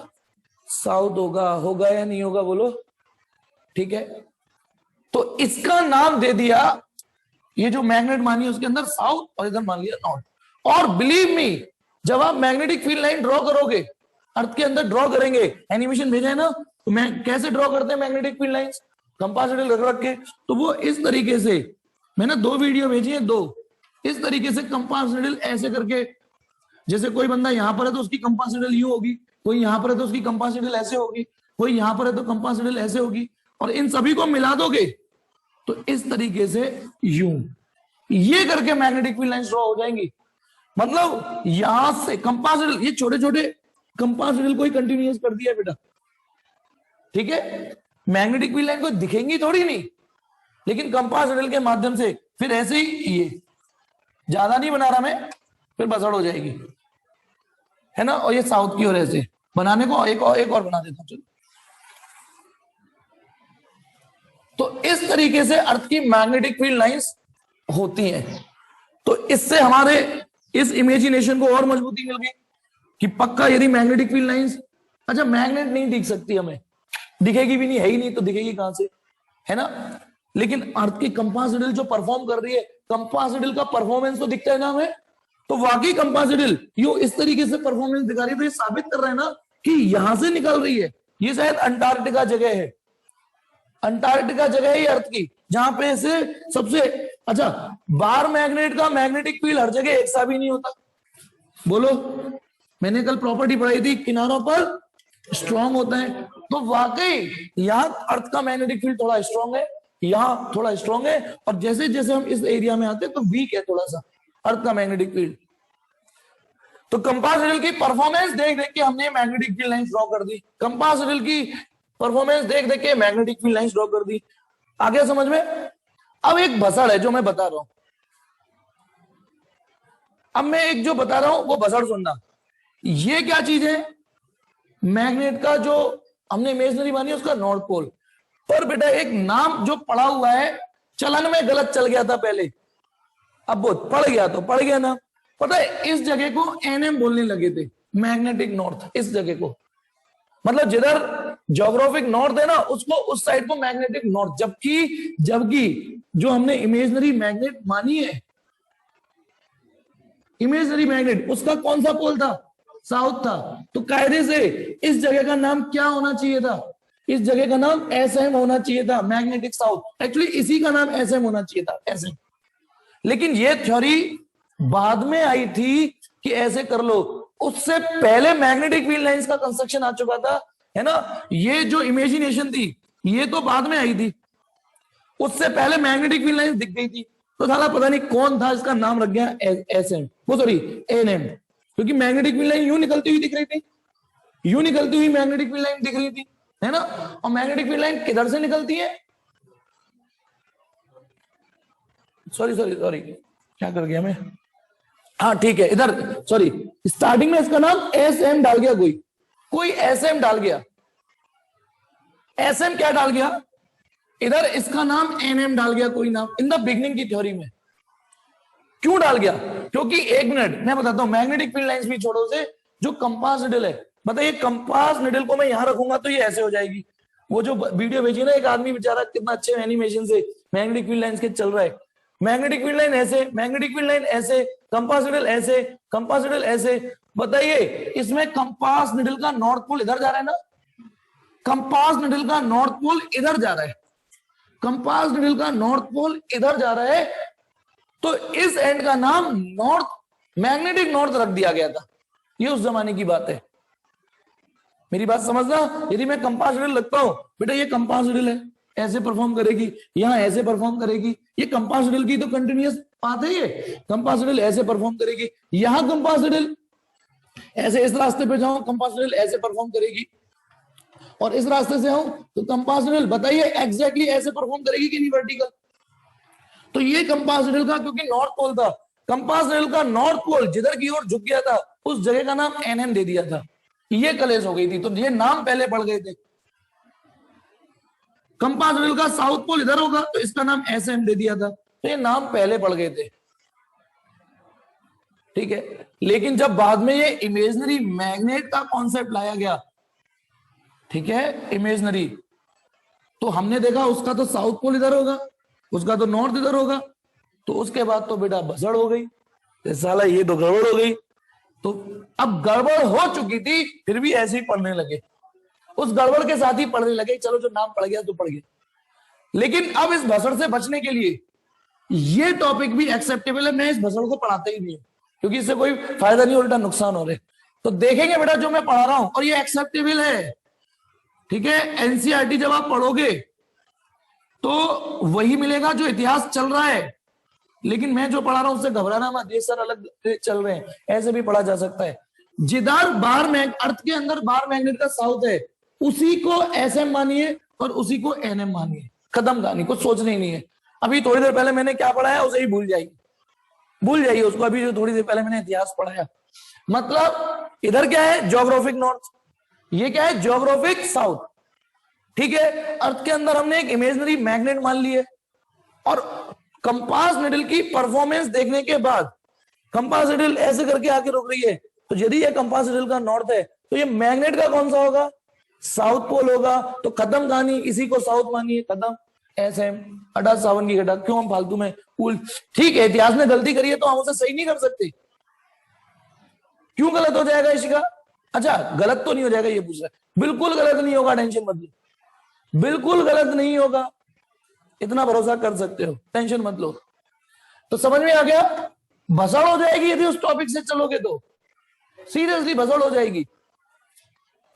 साउथ होगा। होगा या नहीं होगा बोलो। ठीक है, तो इसका नाम दे दिया, ये जो मैग्नेट मानिए उसके अंदर साउथ और इधर मान लिया नॉर्थ। और बिलीव मी, जब आप मैग्नेटिक फील्ड लाइन ड्रॉ करोगे, अर्थ के अंदर ड्रॉ करेंगे, एनिमेशन भेजा है ना, तो मैं कैसे ड्रॉ करते हैं magnetic field lines, compass needle रख रख के, तो वो इस तरीके से, मैंने 2 वीडियो भेजी है, 2, इस तरीके से कंपास निडल ऐसे करके, जैसे कोई बंदा यहां पर है तो उसकी कंपास निडल यूं होगी, कोई यहां पर है तो उसकी कंपास निडल ऐसे होगी, कोई यहां पर है तो कंपास निडल ऐसे होगी, और इन सभी को मिला दोगे तो इस तरीके से यूं, ये करके मैग्नेटिक फील्ड लाइंस ड्रॉ हो जाएंगी। मतलब यहां से कंपास निडल, ये छोटे छोटे कंपास निडल को ही कंटिन्यूअस कर दिया बेटा। ठीक है, मैग्नेटिक फील्ड लाइन को दिखेंगी थोड़ी नहीं, लेकिन कंपास निडल के माध्यम से फिर ऐसे ही, ये ज्यादा नहीं बना रहा मैं, फिर बसड़ हो जाएगी, है ना। और ये साउथ की ओर ऐसे बनाने को एक और बना देता हूं, चलो। तो इस तरीके से अर्थ की मैग्नेटिक फील्ड लाइंस होती हैं। तो इससे हमारे इस इमेजिनेशन को और मजबूती मिल गई कि पक्का यदि मैग्नेटिक फील्ड लाइंस, अच्छा मैग्नेट नहीं दिख सकती, हमें दिखेगी भी नहीं, है ही नहीं, तो दिखेगी कहां से, है ना। लेकिन अर्थ की कंपास निडल जो परफॉर्म कर रही है, कंपास निडल का परफॉर्मेंस तो दिखता है ना हमें, तो वाकई कंपास निडल यो इस तरीके से परफॉर्मेंस दिखा रही है, तो ये साबित कर रहे हैं ना कि यहां से निकल रही है। ये शायद अंटार्कटिका जगह है, अंटार्कटिका जगह है ये अर्थ की, जहां पे से सबसे, अच्छा बार मैग्नेट का मैग्नेटिक फील्ड हर जगह एक सा भी नहीं होता, बोलो। मैंने कल प्रॉपर्टी पढ़ाई थी, किनारों पर स्ट्रांग होता है, तो वाकई यहाँ अर्थ का मैग्नेटिक फील्ड थोड़ा स्ट्रांग है, यहाँ थोड़ा स्ट्रांग है, और जैसे जैसे हम इस एरिया में आते हैं तो वीक है थोड़ा सा अर्थ का मैग्नेटिक फील्ड। तो कंपास निडल की परफॉर्मेंस देख देख के हमने मैग्नेटिक फील्ड लाइंस ड्रॉ कर दी, कंपास निडल की परफॉर्मेंस देख देख के मैग्नेटिक फील्ड लाइंस ड्रॉ कर दी। आगे समझ में। अब एक भसड़ है जो मैं बता रहा हूं, अब मैं एक जो बता रहा हूं वो भसड़ सुनना। ये क्या चीज है, मैग्नेट का जो हमने इमेजिनरी मानी है उसका नॉर्थ पोल, पर बेटा एक नाम जो पड़ा हुआ है चलन में गलत चल गया था पहले, अब वो पड़ गया तो पड़ गया ना। पता है इस जगह को एनएम बोलने लगे थे, मैग्नेटिक नॉर्थ, इस जगह को, मतलब जिधर ज्योग्राफिक नॉर्थ है ना उसको, उस साइड को मैग्नेटिक नॉर्थ, जबकि जो हमने इमेजिनरी मैग्नेट मानी है, इमेजिनरी मैग्नेट, उसका कौन सा पोल था, साउथ था। तो कायदे से इस जगह का नाम क्या होना चाहिए था, इस जगह का नाम एसएम होना चाहिए था, मैग्नेटिक साउथ। एक्चुअली इसी का नाम एसएम होना चाहिए था, एसएम। लेकिन ये थ्योरी बाद में आई थी कि ऐसे कर लो, उससे पहले मैग्नेटिक फील्ड लाइंस का कंस्ट्रक्शन आ चुका था, है ना। ये जो इमेजिनेशन थी ये तो बाद में आई थी, उससे पहले मैग्नेटिक फील्ड लाइंस दिख गई थी। तो साला पता नहीं कौन था, इसका नाम रख गया एसएम, वो सॉरी एनएम, क्योंकि मैग्नेटिक फील्ड लाइन यूं निकलती हुई दिख रही थी, यूं निकलती हुई मैग्नेटिक फील्ड लाइन दिख रही थी, है ना। और मैग्नेटिक फील्ड लाइन किधर से निकलती है, सॉरी सॉरी सॉरी क्या कर गया मैं, हाँ ठीक है, इधर सॉरी, स्टार्टिंग में इसका नाम एस एम डाल गया, कोई एस एम डाल गया, एस एम क्या डाल गया, इधर इसका नाम एन एम डाल गया, कोई नाम इन द बिगनिंग की थ्योरी में। क्यों डाल गया, क्योंकि एक मिनट मैं बताता हूं, मैग्नेटिक फील्ड लाइंस भी छोड़ो से, जो कंपास निडल है, बताइए कंपास निडल को मैं यहां रखूंगा तो ये ऐसे हो जाएगी। वो जो वीडियो भेजी ना एक आदमी बेचारा, कितना अच्छे एनिमेशन से मैग्नेटिक फील्ड लाइंस के चल रहा है, मैग्नेटिक फील्ड लाइन ऐसे, मैग्नेटिक फील्ड लाइन ऐसे, कंपास निडल ऐसे, कंपास निडल ऐसे। बताइए इसमें कंपास निडल का नॉर्थ पोल इधर जा रहा है ना, कंपास निडल का नॉर्थ पोल इधर जा रहा है, कंपास निडल का नॉर्थ पोल इधर जा रहा है, तो इस एंड का नाम नॉर्थ, मैग्नेटिक नॉर्थ रख दिया गया था। ये उस जमाने की बात है, मेरी बात समझना। यदि मैं कंपास निडल लगता हूं, बेटा ये कंपास निडल है, ऐसे परफॉर्म करेगी, यहां ऐसे परफॉर्म करेगी, ये कंपास निडल की तो कंटिन्यूअस बात है, ये कंपास निडल ऐसे परफॉर्म करेगी, यहां कंपास निडल ऐसे, इस रास्ते पे जाऊं कंपास निडल ऐसे परफॉर्म करेगी, और इस रास्ते से आऊं तो कंपास निडल बताइए एग्जैक्टली ऐसे परफॉर्म करेगी कि नहीं, वर्टिकल। तो ये कंपास निडल का क्योंकि नॉर्थ पोल था, कंपास निडल का नॉर्थ पोल जिधर की ओर झुक गया था उस जगह का नाम एनएम दे दिया था। ये कलेश हो गई थी, तो ये नाम पहले पड़ गए थे। कंपास निडल का साउथ पोल इधर होगा तो इसका नाम एसएम दे दिया था, तो ये नाम पहले पड़ गए थे। ठीक है, लेकिन जब बाद में ये इमेजिनरी मैग्नेट का कॉन्सेप्ट लाया गया, ठीक है, इमेजिनरी, तो हमने देखा उसका तो साउथ पोल इधर होगा, उसका तो नॉर्थ इधर होगा, तो उसके बाद तो बेटा भसड़ हो गई, साला ये तो गड़बड़ हो गई। तो अब गड़बड़ हो चुकी थी फिर भी ऐसे ही पढ़ने लगे, उस गड़बड़ के साथ ही पढ़ने लगे, चलो जो नाम पड़ गया तो पड़ गया। लेकिन अब इस भसड़ से बचने के लिए ये टॉपिक भी एक्सेप्टेबल है, मैं इस भसड़ को पढ़ाते ही नहीं, क्योंकि इससे कोई फायदा नहीं, उल्टा नुकसान हो रहे। तो देखेंगे बेटा जो मैं पढ़ा रहा हूं और ये एक्सेप्टेबल है, ठीक है। एनसीईआरटी जब आप पढ़ोगे तो वही मिलेगा जो इतिहास चल रहा है, लेकिन मैं जो पढ़ा रहा हूं उससे घबराना मत, ये सर अलग चल रहे हैं, ऐसे भी पढ़ा जा सकता है। जिधर बार अर्थ के अंदर बार मैग्नेट का साउथ है उसी को एसएम मानिए और उसी को एनएम मानिए, खत्म कहानी, कुछ सोचना ही नहीं है। अभी थोड़ी देर पहले मैंने क्या पढ़ाया उसे ही भूल जाइए उसको, अभी जो थोड़ी देर पहले मैंने इतिहास पढ़ाया। मतलब इधर क्या है, ज्योग्राफिक नॉर्थ, ये क्या है, ज्योग्राफिक साउथ, ठीक है। अर्थ के अंदर हमने एक इमेजिनरी मैग्नेट मान ली है, और कंपास निडल की परफॉर्मेंस देखने के बाद कंपास निडल ऐसे करके आके रुक रही है, तो यदि ये कंपास निडल का नॉर्थ है तो ये मैग्नेट का कौन सा होगा, साउथ पोल होगा, तो खत्म कहानी, इसी को साउथ मानिए, खत्म। एसएम 58 की घटा, क्यों हम फालतू में कूल। ठीक है, इतिहास ने गलती करी है तो हम उसे सही नहीं कर सकते, क्यों गलत हो जाएगा इशिका? अच्छा, गलत तो नहीं हो जाएगा ये पूछ रहा है, बिल्कुल गलत नहीं होगा, टेंशन मत लो, बिल्कुल गलत नहीं होगा, इतना भरोसा कर सकते हो, टेंशन मत लो। तो समझ में आ गया, भसड़ हो जाएगी यदि उस टॉपिक से चलोगे तो, सीरियसली भसड़ हो जाएगी।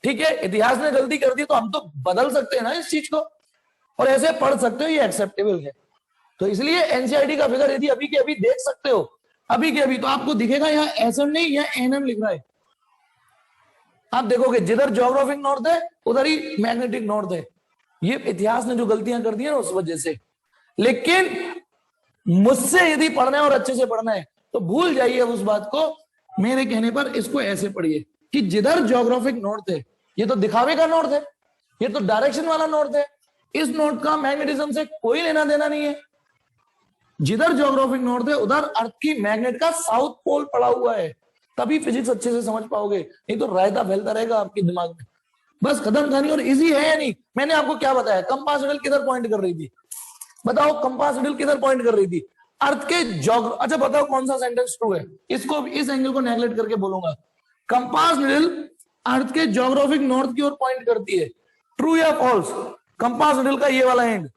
ठीक है, इतिहास ने गलती कर दी तो हम तो बदल सकते हैं ना इस चीज को, और ऐसे पढ़ सकते हो, ये एक्सेप्टेबल है। तो इसलिए एनसीईआरटी का फिगर यदि अभी के अभी देख सकते हो, अभी के अभी, तो आपको दिखेगा यहाँ एसएम नहीं, यहाँ एनएम लिख रहा है। आप देखोगे जिधर ज्योग्राफिक नॉर्थ है उधर ही मैग्नेटिक नॉर्थ है। ये इतिहास ने जो गलतियां कर दी है ना उस वजह से। लेकिन मुझसे यदि पढ़ना है और अच्छे से पढ़ना है तो भूल जाइए उस बात को, मेरे कहने पर इसको ऐसे पढ़िए कि जिधर ज्योग्राफिक नॉर्थ है, ये तो दिखावे का नॉर्थ है, ये तो डायरेक्शन वाला नॉर्थ है, इस नॉर्थ का मैग्नेटिज्म से कोई लेना देना नहीं है। जिधर ज्योग्राफिक नॉर्थ है उधर अर्थ की मैग्नेट का साउथ पोल पड़ा हुआ है, तभी फिजिक्स अच्छे से समझ पाओगे, नहीं तो रायता फैलता रहेगा आपके दिमाग में, बस खत्म कहानी। और इजी है या नहीं, मैंने आपको क्या बताया, कंपास निडल किधर पॉइंट कर रही थी, बताओ कंपास निडल किधर पॉइंट कर रही थी, अर्थ के अच्छा बताओ कौन सा सेंटेंस ट्रू है, इसको इस एंगल को नेगलेक्ट करके बोलूंगा, कंपास निडल अर्थ के ज्योग्राफिक नॉर्थ की ओर पॉइंट करती है, ट्रू या फॉल्स? कंपास निडल का ये वाला एंड,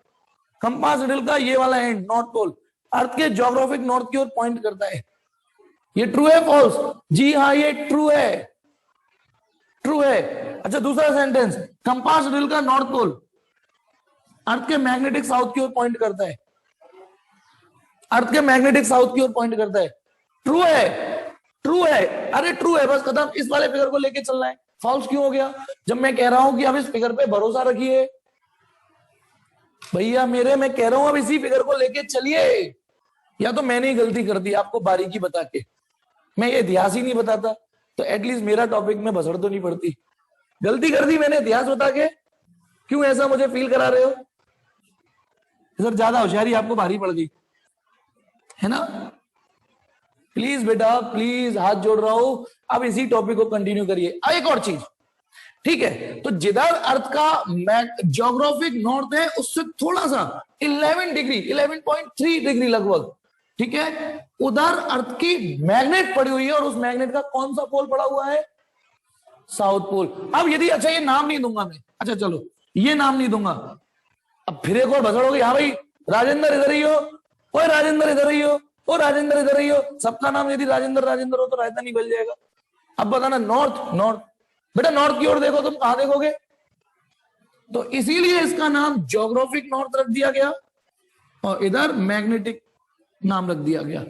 कंपास निडल का ये वाला एंड नॉर्थ पोल अर्थ के ज्योग्राफिक नॉर्थ की ओर पॉइंट करता है, ये ट्रू है फॉल्स? जी हाँ, ये ट्रू है, ट्रू है। अच्छा दूसरा सेंटेंस, कंपास निडल का नॉर्थ पोल अर्थ के मैग्नेटिक साउथ की ओर पॉइंट करता है, अर्थ के मैग्नेटिक साउथ की ओर पॉइंट करता है, ट्रू है, ट्रू है, अरे ट्रू है, बस खत्म, इस वाले फिगर को लेके चलना है। फॉल्स क्यों हो गया, जब मैं कह रहा हूं कि अब इस फिगर पे भरोसा रखिए भैया मेरे, मैं कह रहा हूं अब इसी फिगर को लेके चलिए, या तो मैंने ही गलती कर दी आपको बारीकी बता के, मैं ये इतिहास ही नहीं बताता तो एटलीस्ट मेरा टॉपिक में भसड़ तो नहीं पड़ती, गलती कर दी मैंने इतिहास बता के, क्यों ऐसा मुझे फील करा रहे हो? सर ज्यादा होशियारी आपको भारी पड़ गई है ना? प्लीज बेटा प्लीज, हाथ जोड़ रहा हूं, अब इसी टॉपिक को कंटिन्यू करिए। एक और चीज, ठीक है, तो जिधर अर्थ का ज्योग्राफिक नॉर्थ है उससे थोड़ा सा 11 डिग्री 11.3 डिग्री लगभग, ठीक है, उधर अर्थ की मैग्नेट पड़ी हुई है, और उस मैग्नेट का कौन सा पोल पड़ा हुआ है, साउथ पोल। अब यदि, अच्छा ये नाम नहीं दूंगा मैं, अच्छा चलो ये नाम नहीं दूंगा, अब फिर एक और भसड़ोगे, हाँ भाई राजेंद्र इधर ही हो, ओए राजेंद्र इधर ही हो, ओ राजेंद्र इधर ही हो, सबका नाम यदि राजेंद्र राजेंद्र हो तो रायता नहीं बल जाएगा। अब बताना नॉर्थ, नॉर्थ, बेटा नॉर्थ की ओर देखो, तुम कहां देखोगे? तो इसीलिए इसका नाम ज्योग्राफिक नॉर्थ रख दिया गया और इधर मैग्नेटिक नाम रख दिया गया।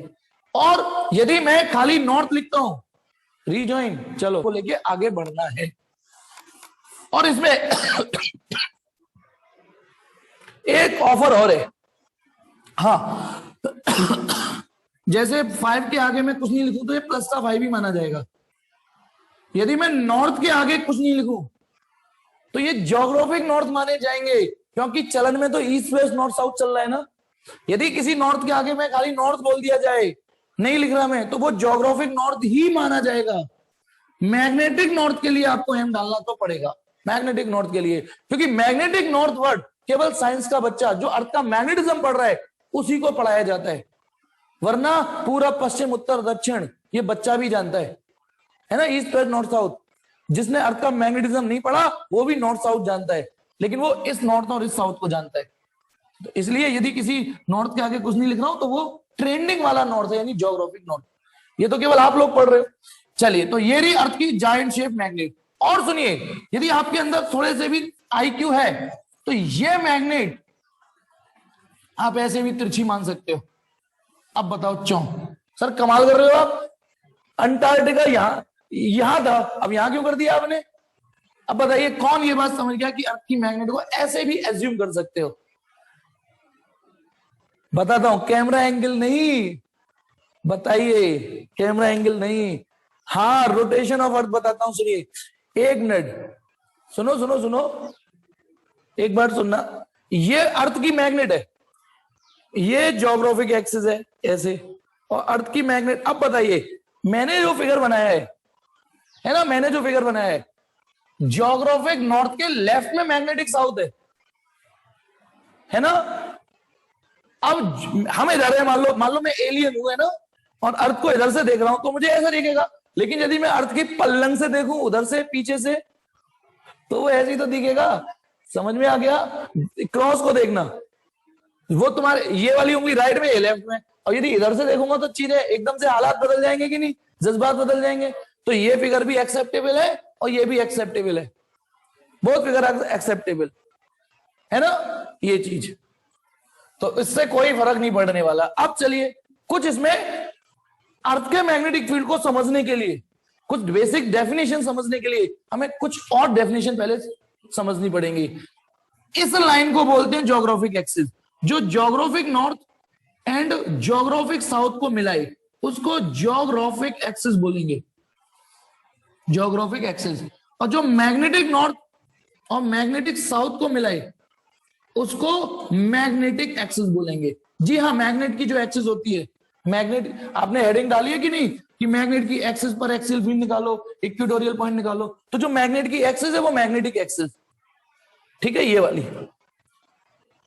और यदि मैं खाली नॉर्थ लिखता हूं, रीजॉइन, चलो लेके आगे बढ़ना है। और इसमें एक ऑफर और है, हाँ जैसे 5 के आगे मैं कुछ नहीं लिखूं तो ये प्लस का 5 ही माना जाएगा। यदि मैं नॉर्थ के आगे कुछ नहीं लिखूं तो ये ज्योग्राफिक नॉर्थ माने जाएंगे, क्योंकि चलन में तो ईस्ट वेस्ट नॉर्थ साउथ चल रहा है ना। यदि किसी नॉर्थ के आगे मैं खाली नॉर्थ बोल दिया जाए, नहीं लिख रहा मैं, तो वो ज्योग्राफिक नॉर्थ ही माना जाएगा। मैग्नेटिक नॉर्थ के लिए आपको एम डालना तो पड़ेगा, मैग्नेटिक नॉर्थ के लिए, क्योंकि मैग्नेटिक नॉर्थ वर्ड केवल साइंस का बच्चा जो अर्थ का मैग्नेटिज्म पढ़ रहा है उसी को पढ़ाया जाता है, वरना पूरा पश्चिम उत्तर दक्षिण ये बच्चा भी जानता है ना, ईस्ट वेस्ट नॉर्थ साउथ। जिसने अर्थ का मैग्नेटिज्म नहीं पढ़ा वो भी नॉर्थ साउथ जानता है, लेकिन वो इस नॉर्थ और इस साउथ को जानता है। तो इसलिए यदि किसी नॉर्थ के आगे कुछ नहीं लिख रहा हूं तो वो ट्रेंडिंग वाला नॉर्थ है, यानी ज्योग्राफिक नॉर्थ। ये तो केवल आप लोग पढ़ रहे हो। चलिए, तो ये रही अर्थ की जायंट शेप मैग्नेट। और सुनिए, यदि आपके अंदर थोड़े से भी आईक्यू है तो ये मैग्नेट आप ऐसे भी तिरछी मान सकते हो। अब बताओ क्यों? सर कमाल कर रहे हो आप, अंटार्कटिका यहां था, अब यहां क्यों कर दिया आपने? अब बताइए कौन ये बात समझ गया कि अर्थ की मैग्नेट को ऐसे भी एज्यूम कर सकते हो? बताता हूं, कैमरा एंगल नहीं, बताइए कैमरा एंगल नहीं, हाँ रोटेशन ऑफ अर्थ बताता हूं। सुनिए, एक मिनट, सुनो सुनो सुनो, एक बार सुनना। ये अर्थ की मैग्नेट है, ये ज्योग्राफिक एक्सिस है ऐसे, और अर्थ की मैग्नेट। अब बताइए, मैंने जो फिगर बनाया है ना, मैंने जो फिगर बनाया है, ज्योग्राफिक नॉर्थ के लेफ्ट में मैग्नेटिक साउथ है ना। अब हम इधर है, मान लो मैं एलियन हूं, है ना, और अर्थ को इधर से देख रहा हूं तो मुझे ऐसा दिखेगा। लेकिन यदि मैं अर्थ की पल्लंग से देखूं, उधर से पीछे से, तो वो ऐसे ही तो दिखेगा। समझ में आ गया? क्रॉस को देखना, वो तुम्हारे ये वाली उंगली राइट में, ये लेफ्ट में, और यदि इधर से देखूंगा तो चीजें एकदम से हालात बदल जाएंगे कि नहीं, जज्बात बदल जाएंगे। तो ये फिगर भी एक्सेप्टेबल है और ये भी एक्सेप्टेबल है, बोथ फिगर एक्सेप्टेबल है ना, ये चीज। तो इससे कोई फर्क नहीं पड़ने वाला। अब चलिए, कुछ इसमें अर्थ के मैग्नेटिक फील्ड को समझने के लिए, कुछ बेसिक डेफिनेशन समझने के लिए हमें कुछ और डेफिनेशन पहले समझनी पड़ेंगी। इस लाइन को बोलते हैं ज्योग्राफिक एक्सिस। जो geographic north and geographic south को मिलाए उसको ज्योग्राफिक एक्सिस बोलेंगे, ज्योग्राफिक एक्सिस। और जो मैग्नेटिक नॉर्थ और मैग्नेटिक साउथ को मिलाए उसको मैग्नेटिक एक्सिस बोलेंगे। जी हाँ, मैग्नेट की जो एक्सिस होती है, मैग्नेट आपने हेडिंग डाली है कि नहीं, कि मैग्नेट की एक्सिस पर एक्सियल फील्ड निकालो, इक्वेटोरियल पॉइंट निकालो। तो जो मैग्नेट की एक्सिस है वो मैग्नेटिक एक्सिस, ठीक है, ये वाली।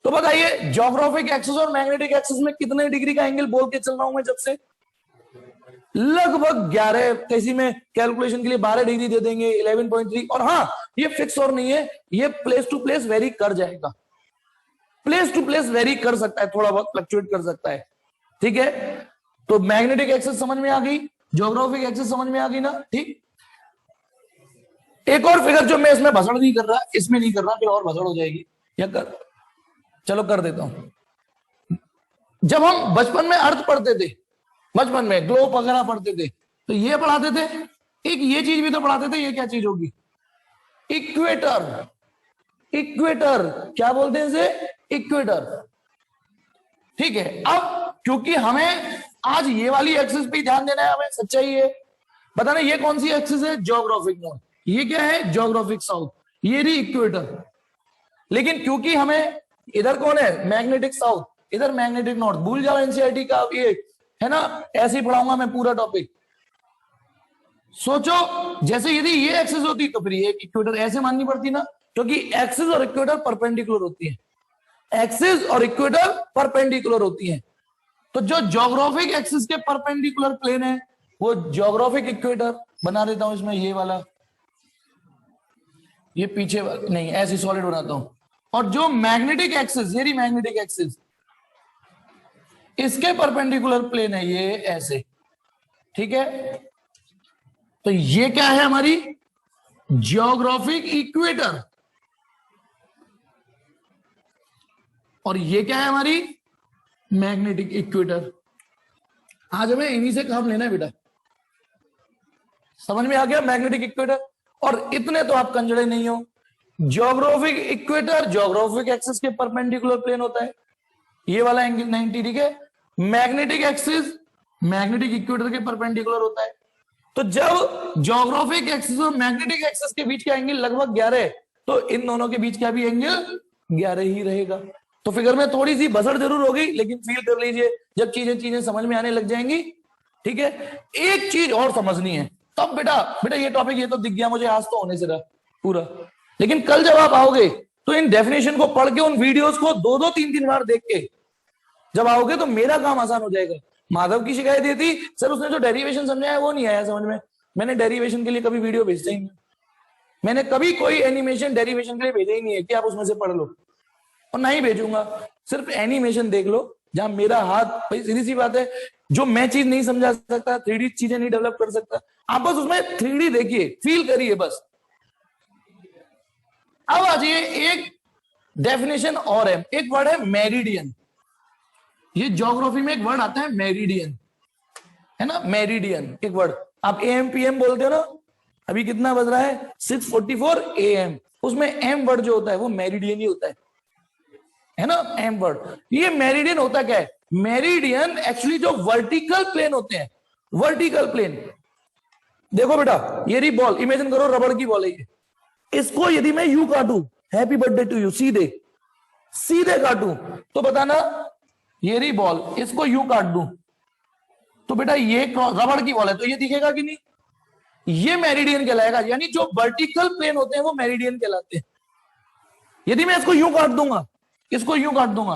तो बताइए, ज्योग्राफिक एक्सिस और मैग्नेटिक एक्सिस में कितने डिग्री का एंगल बोल के चल रहा हूं मैं जब से? लगभग 11, किसी में कैलकुलेशन के लिए 12 डिग्री दे देंगे, 11.3। और हाँ, ये फिक्स और नहीं है, ये प्लेस टू प्लेस वेरी कर जाएगा, प्लेस टू प्लेस वेरी कर सकता है, थोड़ा बहुत फ्लक्चुएट कर सकता है, ठीक है। तो मैग्नेटिक एक्सिस समझ में आ गई, ज्योग्राफिक एक्सिस समझ में आ गई ना, ठीक। एक और फिगर जो मैं इसमें भसड़ नहीं कर रहा, इसमें नहीं कर रहा, फिर और भसड़ हो जाएगी, या कर, चलो कर देता हूं। जब हम बचपन में अर्थ पढ़ते थे, बचपन में ग्लोब वगैरह पढ़ते थे, तो ये पढ़ाते थे, एक ये चीज भी तो पढ़ाते थे, ये क्या चीज होगी? इक्वेटर। इक्वेटर क्या बोलते हैं इसे? इक्वेटर, ठीक है। अब क्योंकि हमें आज ये वाली एक्सिस पे ध्यान देना है, हमें सच्चाई है बताना ये कौन सी एक्सिस है, ज्योग्राफिक नॉर्थ, ये क्या है, ज्योग्राफिक साउथ, ये रही इक्वेटर। लेकिन क्योंकि हमें इधर कौन है, मैग्नेटिक साउथ, इधर मैग्नेटिक नॉर्थ, भूल जाओ एनसीईआरटी का ये है ना, ऐसे ही पढ़ाऊंगा मैं पूरा टॉपिक। सोचो, जैसे यदि ये एक्सिस होती तो फिर ये इक्वेटर ऐसे माननी पड़ती ना, क्योंकि एक्सिस और इक्वेटर परपेंडिकुलर होती है, एक्सिस और इक्वेटर परपेंडिकुलर होती है। तो जो ज्योग्राफिक एक्सिस के परपेंडिकुलर प्लेन है वो ज्योग्राफिक इक्वेटर बना देता हूं इसमें, ये वाला, ये पीछे नहीं, ऐसी सॉलिड बनाता हूं। और जो मैग्नेटिक एक्सिस, ये मैग्नेटिक एक्सिस, इसके परपेंडिकुलर प्लेन है ये ऐसे, ठीक है। तो ये क्या है हमारी ज्योग्राफिक इक्वेटर, और ये क्या है हमारी मैग्नेटिक इक्वेटर। आज हमें इन्हीं से काम लेना है बेटा, समझ में आ गया, मैग्नेटिक इक्वेटर। और इतने तो आप कंजड़े नहीं हो, ज्योग्राफिक इक्वेटर ज्योग्राफिक एक्सिस के परपेंडिकुलर प्लेन होता है, ये वाला एंगल 90, ठीक है। मैग्नेटिक एक्सिस मैग्नेटिक इक्वेटर के परपेंडिकुलर होता है। तो जब ज्योग्राफिक एक्सिस और मैग्नेटिक एक्सिस के बीच का एंगल लगभग 11 है, तो इन दोनों के बीच का भी एंगल 11 ही रहेगा। तो फिगर में थोड़ी सी बसड़ जरूर होगी, लेकिन फील कर लीजिए जब चीजें चीजें समझ में आने लग जाएंगी। ठीक है, एक चीज और समझनी है तब बेटा, बेटा ये टॉपिक ये तो दिख गया मुझे आज तो होने से रहा पूरा, लेकिन कल जब आप आओगे तो इन डेफिनेशन को पढ़ के उन वीडियोस को 2-2 3-3 बार देख के जब आओगे तो मेरा काम आसान हो जाएगा। माधव की शिकायत ये थी, सर उसने जो डेरिवेशन समझाया वो नहीं आया समझ में। मैंने डेरिवेशन के लिए कभी वीडियो भेजता ही नहीं, मैंने कभी कोई एनिमेशन डेरिवेशन के लिए भेजा ही नहीं है कि आप उसमें से पढ़ लो, और ना ही भेजूंगा। सिर्फ एनिमेशन देख लो जहां मेरा हाथ, भाई सीधी सी बात है, जो मैं चीज नहीं समझा सकता, 3D चीजें नहीं डेवलप कर सकता, आप बस उसमें 3D देखिए, फील करिए बस। अब आ जाइए एक डेफिनेशन और है, एक वर्ड है मेरिडियन। ये ज्योग्राफी में एक वर्ड आता है मेरिडियन, है ना, मेरिडियन एक वर्ड। आप AM PM बोलते हो ना, अभी कितना बज रहा है 6:44 AM, उसमें एम वर्ड जो होता है वो मेरिडियन ही होता है ना, एम वर्ड। ये मेरिडियन होता क्या है? मेरिडियन एक्चुअली जो वर्टिकल प्लेन होते हैं, वर्टिकल प्लेन, देखो बेटा ये रही बॉल, इमेजिन करो रबड़ की बॉल है ये, इसको यदि मैं यू काटू, हैप्पी बर्थडे टू यू, सीधे सीधे काटू तो बताना, ये रही बॉल, इसको यू काट दूं तो बेटा ये रबड़ की बॉल है तो ये दिखेगा कि नहीं? ये मेरिडियन कहलाएगा, यानी जो वर्टिकल प्लेन होते हैं वो मेरिडियन कहलाते हैं। यदि मैं इसको यूं काट दूंगा, इसको यूं काट दूंगा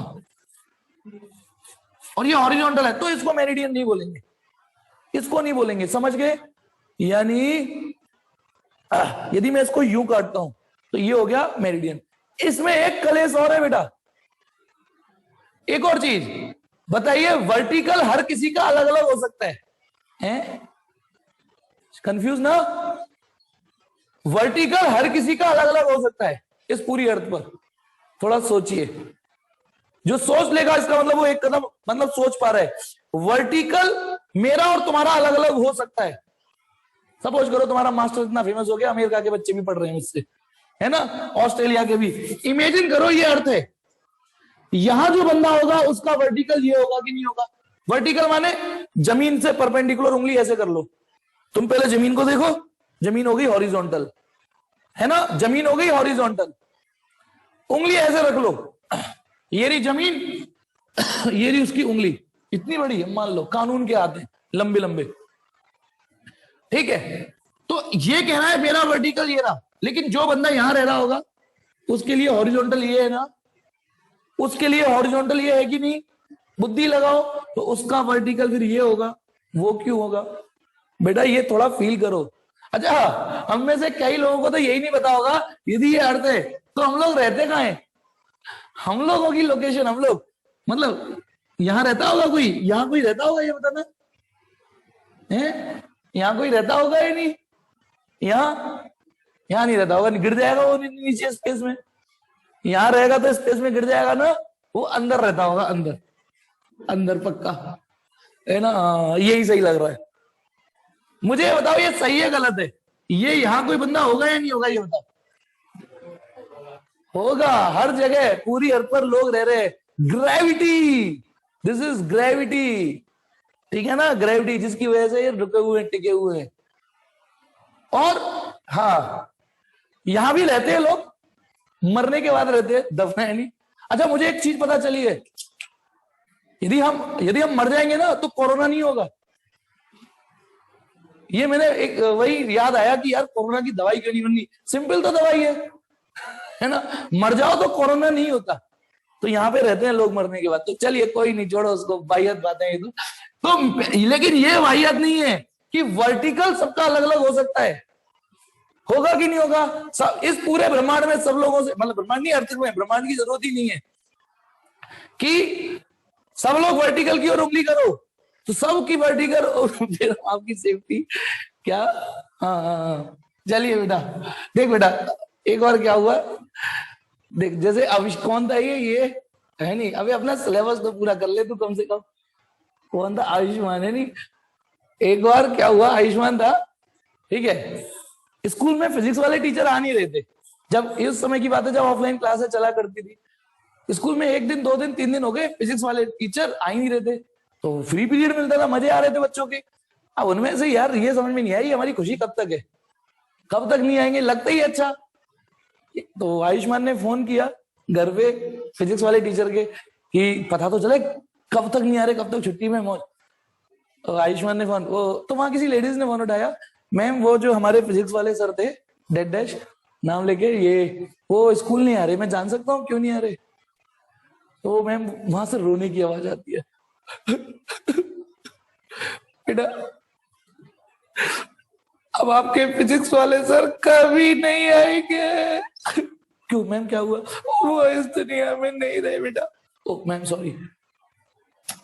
और ये हॉरिजॉन्टल है तो इसको मेरिडियन नहीं बोलेंगे, इसको नहीं बोलेंगे, समझ गए? यानी यदि मैं इसको यूं काटता हूं तो ये हो गया मेरिडियन। इसमें एक कलेश और है बेटा, एक और चीज बताइए, वर्टिकल हर किसी का अलग अलग हो सकता है? कंफ्यूज ना? वर्टिकल हर किसी का अलग अलग हो सकता है इस पूरी अर्थ पर। थोड़ा सोचिए, जो सोच लेगा इसका मतलब वो एक कदम मतलब सोच पा रहा है। वर्टिकल मेरा और तुम्हारा अलग अलग हो सकता है। सपोज करो तुम्हारा मास्टर इतना फेमस हो गया, अमेरिका के बच्चे भी पढ़ रहे हैं मुझसे, है ना, ऑस्ट्रेलिया के भी। इमेजिन करो ये अर्थ है, यहां जो बंदा होगा उसका वर्टिकल ये होगा कि नहीं होगा? वर्टिकल माने जमीन से परपेंडिकुलर उंगली ऐसे कर लो, तुम पहले जमीन को देखो, जमीन हो गई हॉरिजॉन्टल, है ना, जमीन हो गई हॉरिजॉन्टल, उंगली ऐसे रख लो, ये रही जमीन, ये रही उसकी उंगली, इतनी बड़ी है, मान लो कानून के हाथ हैं लंबे लंबे, ठीक है। तो ये कह रहा है मेरा वर्टिकल ये रहा, लेकिन जो बंदा यहां रह रहा होगा उसके लिए हॉरिजॉन्टल ये है ना, उसके लिए हॉरिजॉन्टल ये है कि नहीं? बुद्धि लगाओ, तो उसका वर्टिकल फिर ये होगा, वो क्यों होगा? बेटा ये थोड़ा फील करो। अच्छा, हम में से कई लोगों को तो यही नहीं पता होगा, यदि ये अर्थ है तो हम लोग रहते कहां हैं? हम लोगों की लोकेशन, हम लोग मतलब यहां रहता होगा कोई? यहां कोई रहता होगा ये बताना है? यहां कोई रहता होगा या नहीं? यहां नहीं रहता होगा, गिर जाएगा वो नीचे स्पेस में। यहां रहेगा तो स्पेस में गिर जाएगा ना, वो अंदर रहता होगा, अंदर अंदर पक्का, है ना? यही सही लग रहा है मुझे। बताओ ये सही है गलत है? ये यहां कोई बंदा होगा या नहीं होगा ये बताओ? होगा, हर जगह पूरी अर्थ पर लोग रह रहे हैं। ग्रेविटी, दिस इज ग्रेविटी, ठीक है ना, ग्रेविटी जिसकी वजह से ये रुके हुए टिके हुए हैं। और हाँ, यहां भी रहते हैं लोग, मरने के बाद रहते हैं, दफना है नहीं। अच्छा मुझे एक चीज पता चली है, यदि हम मर जाएंगे ना तो कोरोना नहीं होगा। ये मैंने एक वही याद आया कि यार कोरोना की दवाई क्यों नहीं बननी? सिंपल तो दवाई है ना, मर जाओ तो कोरोना नहीं होता। तो यहाँ पे रहते हैं लोग मरने के बाद। तो चलिए कोई नहीं, छोड़ो उसको, वाहियात बातें हैं तो लेकिन ये वाहियात नहीं है कि वर्टिकल सबका अलग अलग हो सकता है। होगा कि नहीं होगा? सब इस पूरे ब्रह्मांड में सब लोगों से, मतलब ब्रह्मांड नहीं, अर्थ में, ब्रह्मांड की जरूरत ही नहीं है कि सब लोग वर्टिकल की ओर उंगली करो, तो सब की वर्टिकल और फिर आपकी सेफ्टी क्या? हाँ, चलिए बेटा, देख बेटा एक बार क्या हुआ, देख जैसे कौन था ये है नहीं, अभी अपना सिलेबस तो पूरा कर ले तू कम से कम। कौन था? आयुष्मान है नहीं। एक बार क्या हुआ, आयुष्मान था, ठीक है, स्कूल में फिजिक्स वाले टीचर आ नहीं रहे थे। जब इस समय की बात है जब ऑफलाइन क्लासेस चला करती थी, स्कूल में 1 दिन 2 दिन 3 दिन हो गए, फिजिक्स वाले टीचर आ ही नहीं रहे थे। तो फ्री पीरियड मिलता था, मजे आ रहे थे बच्चों के। अब उनमें से यार ये समझ में नहीं आई हमारी खुशी कब तक है, कब तक नहीं आएंगे, लगता ही अच्छा। तो आयुष्मान ने फोन किया घर पे फिजिक्स वाले टीचर के कि पता तो चले कब तक नहीं आ रहे, कब तक छुट्टी में मौज। तो आयुष्मान ने फोन, वो तो वहां किसी लेडीज ने फोन उठाया, मैम वो जो हमारे फिजिक्स वाले सर थे डेड डैश नाम लेके, ये वो स्कूल नहीं आ रहे, मैं जान सकता हूँ क्यों नहीं आ रहे? तो मैम वहां से रोने की आवाज आती है बेटा अब आपके फिजिक्स वाले सर कभी नहीं आएंगे। क्यों मैम क्या हुआ? वो इस दुनिया में नहीं रहे बेटा। ओ मैम सॉरी।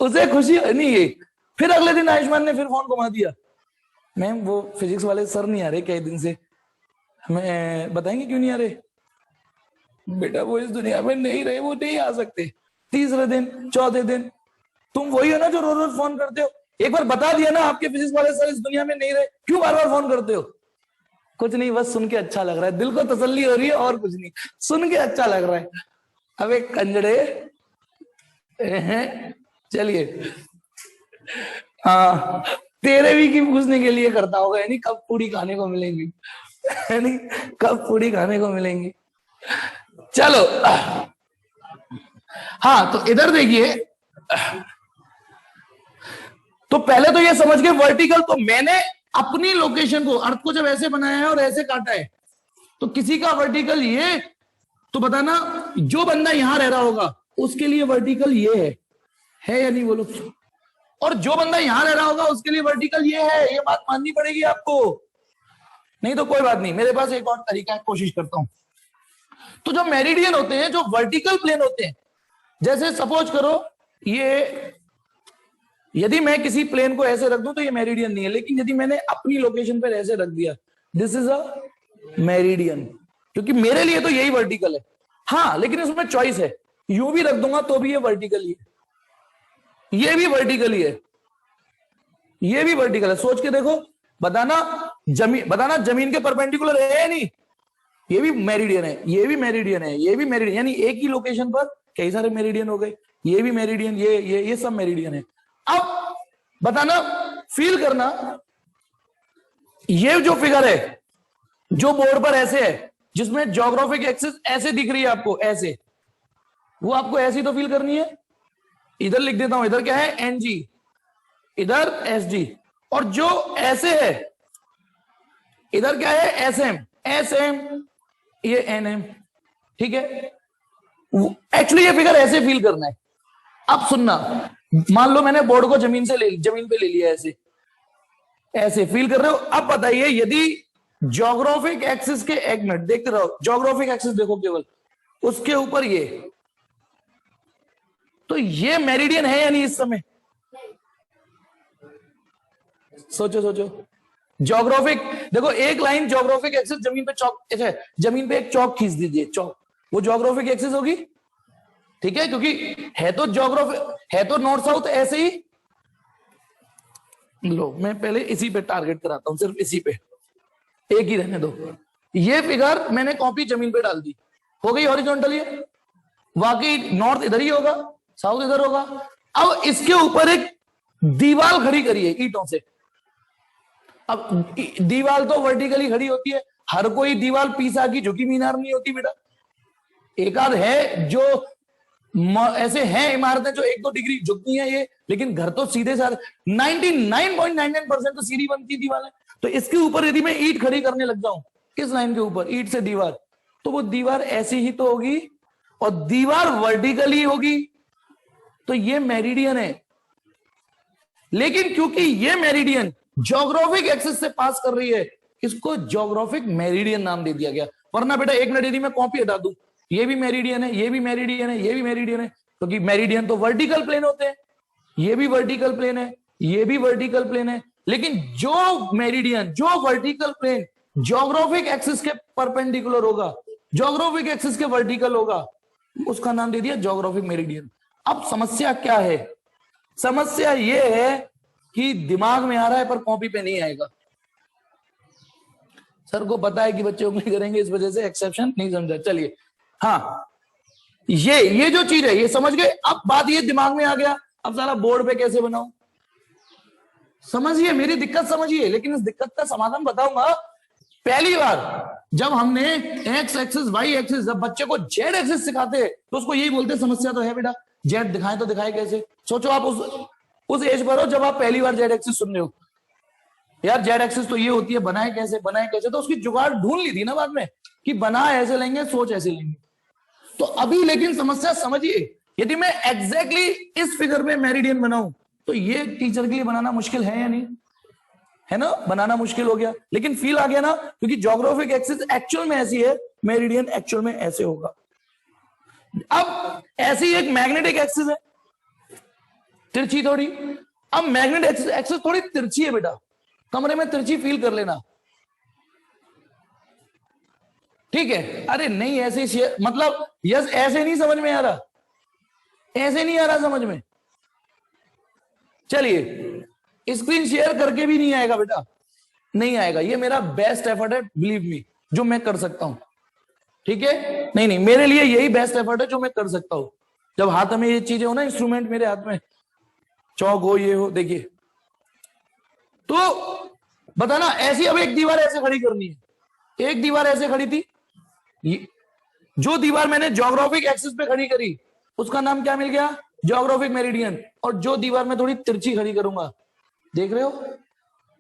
उसे खुशी नहीं है। फिर अगले दिन आयुष्मान ने फिर फोन घुमा दिया, मैम वो फिजिक्स वाले सर नहीं आ रहे कई दिन से, हमें बताएंगे क्यों नहीं आ रहे? बेटा वो इस दुनिया में नहीं रहे, वो नहीं आ सकते। तीसरे दिन चौथे दिन, तुम वही हो ना जो रोज रोज फोन करते हो, एक बार बता दिया ना आपके फिजिक्स वाले सर इस दुनिया में नहीं रहे, क्यों बार बार फोन करते हो? कुछ नहीं, बस सुन के अच्छा लग रहा है, दिल को तसल्ली हो रही है और कुछ नहीं, सुन के अच्छा लग रहा है। अबे कंजड़े, चलिए हाँ तेरे भी की पूछने के लिए करता होगा, यानी कब पूरी खाने को मिलेंगी, यानी कब पूरी खाने को मिलेंगी। चलो हाँ तो इधर देखिए, तो पहले तो ये समझ गए वर्टिकल, तो मैंने अपनी लोकेशन को, अर्थ को जब ऐसे बनाया है और ऐसे काटा है, तो किसी का वर्टिकल ये, तो बताना जो बंदा यहां रह रहा होगा उसके लिए वर्टिकल ये है या नहीं बोलो? और जो बंदा यहां रह रहा होगा उसके लिए वर्टिकल ये है, ये बात माननी पड़ेगी आपको, नहीं तो कोई बात नहीं, मेरे पास एक और तरीका है, कोशिश करता हूं। तो जो मेरिडियन होते हैं, जो वर्टिकल प्लेन होते हैं, जैसे सपोज करो ये, यदि मैं किसी प्लेन को ऐसे रख दूं तो ये मेरिडियन नहीं है, लेकिन यदि मैंने अपनी लोकेशन पर ऐसे रख दिया, दिस इज अ मेरिडियन, क्योंकि मेरे लिए तो यही वर्टिकल है। हाँ लेकिन उसमें चॉइस है, यूं भी रख दूंगा तो भी ये वर्टिकल ही है, ये भी वर्टिकल ही है, ये भी वर्टिकल है। सोच के देखो, बताना जमीन के परपेंडिकुलर है या नहीं? ये भी मेरिडियन है, ये भी मेरिडियन है, ये भी मेरिडियन, यानी एक ही लोकेशन पर कई सारे मेरिडियन हो गए, ये भी मेरिडियन, ये सब मेरिडियन है। अब बताना, फील करना, ये जो फिगर है जो बोर्ड पर ऐसे है, जिसमें ज्योग्राफिक एक्सिस ऐसे दिख रही है आपको, ऐसे, वो आपको ऐसी तो फील करनी है। इधर लिख देता हूं, इधर क्या है एनजी, इधर एसजी, और जो ऐसे है इधर क्या है एसएम, एसएम ये एनएम, ठीक है। एक्चुअली ये फिगर ऐसे फील करना है। अब सुनना, मान लो मैंने बोर्ड को जमीन पे ले लिया, ऐसे फील कर रहे हो। अब बताइए, यदि ज्योग्राफिक एक्सिस के, एक मिनट देखते रहो, ज्योग्राफिक एक्सिस देखो केवल, उसके ऊपर ये, तो ये मेरिडियन है या नहीं इस समय? सोचो सोचो, ज्योग्राफिक, देखो एक लाइन ज्योग्राफिक एक्सिस, जमीन पे चौक, अच्छा जमीन पे एक चौक खींच दीजिए, चौक, वो ज्योग्राफिक एक्सिस होगी, ठीक है, क्योंकि है तो ज्योग्राफिक, है तो नॉर्थ साउथ ऐसे ही। लो मैं पहले इसी पे टारगेट कराता हूं, सिर्फ इसी पे, एक ही रहने दो। ये फिगर मैंने कॉपी जमीन पे डाल दी, हो गई हॉरिजॉन्टल, ये वाकई नॉर्थ इधर ही होगा, साउथ इधर होगा। अब इसके ऊपर एक दीवार खड़ी करिए ईंटों से। अब दीवार तो वर्टिकली खड़ी होती है, हर कोई दीवार पीसा की झुकी मीनार नहीं होती बेटा, एक आध है जो ऐसे हैं इमारतें जो 1-2 डिग्री झुकती हैं ये, लेकिन घर तो सीधे साधे 99.99% तो सीधी बनती दीवार है। तो इसके ऊपर यदि मैं ईंट खड़ी करने लग जाऊं, इस लाइन के ऊपर ईंट से दीवार, तो वो दीवार ऐसी ही तो होगी, और दीवार वर्टिकली होगी, तो ये मेरिडियन है। लेकिन क्योंकि ये मेरिडियन ज्योग्राफिक एक्सिस से पास कर रही है, इसको ज्योग्राफिक मेरिडियन नाम दे दिया गया। वरना बेटा एक मिनट, यदि मैं कॉपी हटा दूं, ये भी मेरिडियन है, ये भी मेरिडियन है, ये भी मेरिडियन है, क्योंकि मेरिडियन तो वर्टिकल प्लेन होते हैं, ये भी वर्टिकल प्लेन है, ये भी वर्टिकल प्लेन है, लेकिन जो मेरिडियन, जो वर्टिकल प्लेन ज्योग्राफिक एक्सिस के परपेंडिकुलर होगा, ज्योग्राफिक एक्सिस के वर्टिकल होगा, उसका नाम दे दिया ज्योग्राफिक मेरिडियन। अब समस्या क्या है? समस्या यह है कि दिमाग में आ रहा है पर कॉपी पे नहीं आएगा। सर को पता है कि बच्चे उंगली करेंगे, इस वजह से एक्सेप्शन नहीं समझा। चलिए हाँ, ये जो चीज है ये समझ गए। अब बात ये दिमाग में आ गया, अब साला बोर्ड पे कैसे बनाऊं? समझिए मेरी दिक्कत समझिए, लेकिन इस दिक्कत का समाधान बताऊंगा। पहली बार जब हमने एक्स एक्सिस वाई एक्सिस, जब बच्चे को जेड एक्सिस सिखाते तो उसको यही बोलते समस्या तो है बेटा, जेड दिखाएं तो दिखाए कैसे। सोचो आप उस एज पर हो जब आप पहली बार जेड एक्सिस सुन रहे हो, यार जेड एक्सिस तो ये होती है, बनाए कैसे बनाए कैसे, तो उसकी जुगाड़ ढूंढ ली थी ना बाद में कि बना ऐसे लेंगे, सोच ऐसे लेंगे। तो अभी लेकिन समस्या समझिए, यदि मैं एग्जैक्टली इस फिगर में मेरिडियन बनाऊं तो ये टीचर के लिए बनाना मुश्किल है या नहीं है ना, बनाना मुश्किल हो गया, लेकिन फील आ गया ना, क्योंकि ज्योग्राफिक एक्सिस एक्चुअल में ऐसी है, मेरिडियन एक्चुअल में ऐसे होगा। अब ऐसी एक मैग्नेटिक एक्सिस है, तिरछी थोड़ी। अब मैग्नेटिक एक्सिस थोड़ी तिरछी है बेटा, कमरे में तिरछी फील कर लेना, ठीक है। अरे नहीं ऐसे मतलब यस, ऐसे नहीं समझ में आ रहा, ऐसे नहीं आ रहा समझ में। चलिए स्क्रीन शेयर करके भी नहीं आएगा बेटा, नहीं आएगा, ये मेरा बेस्ट एफर्ट है, बिलीव मी, जो मैं कर सकता हूं, ठीक है। नहीं नहीं, मेरे लिए यही बेस्ट एफर्ट है जो मैं कर सकता हूं। जब हाथ में ये चीजें हो ना, इंस्ट्रूमेंट मेरे हाथ में, चौक हो, ये हो, देखिए। तो बताना ऐसी, अब एक दीवार ऐसे खड़ी करनी है, एक दीवार ऐसे खड़ी थी, जो दीवार मैंने ज्योग्राफिक एक्सिस पे खड़ी करी उसका नाम क्या मिल गया, ज्योग्राफिक मेरिडियन। और जो दीवार में थोड़ी तिरछी खड़ी करूंगा, देख रहे हो,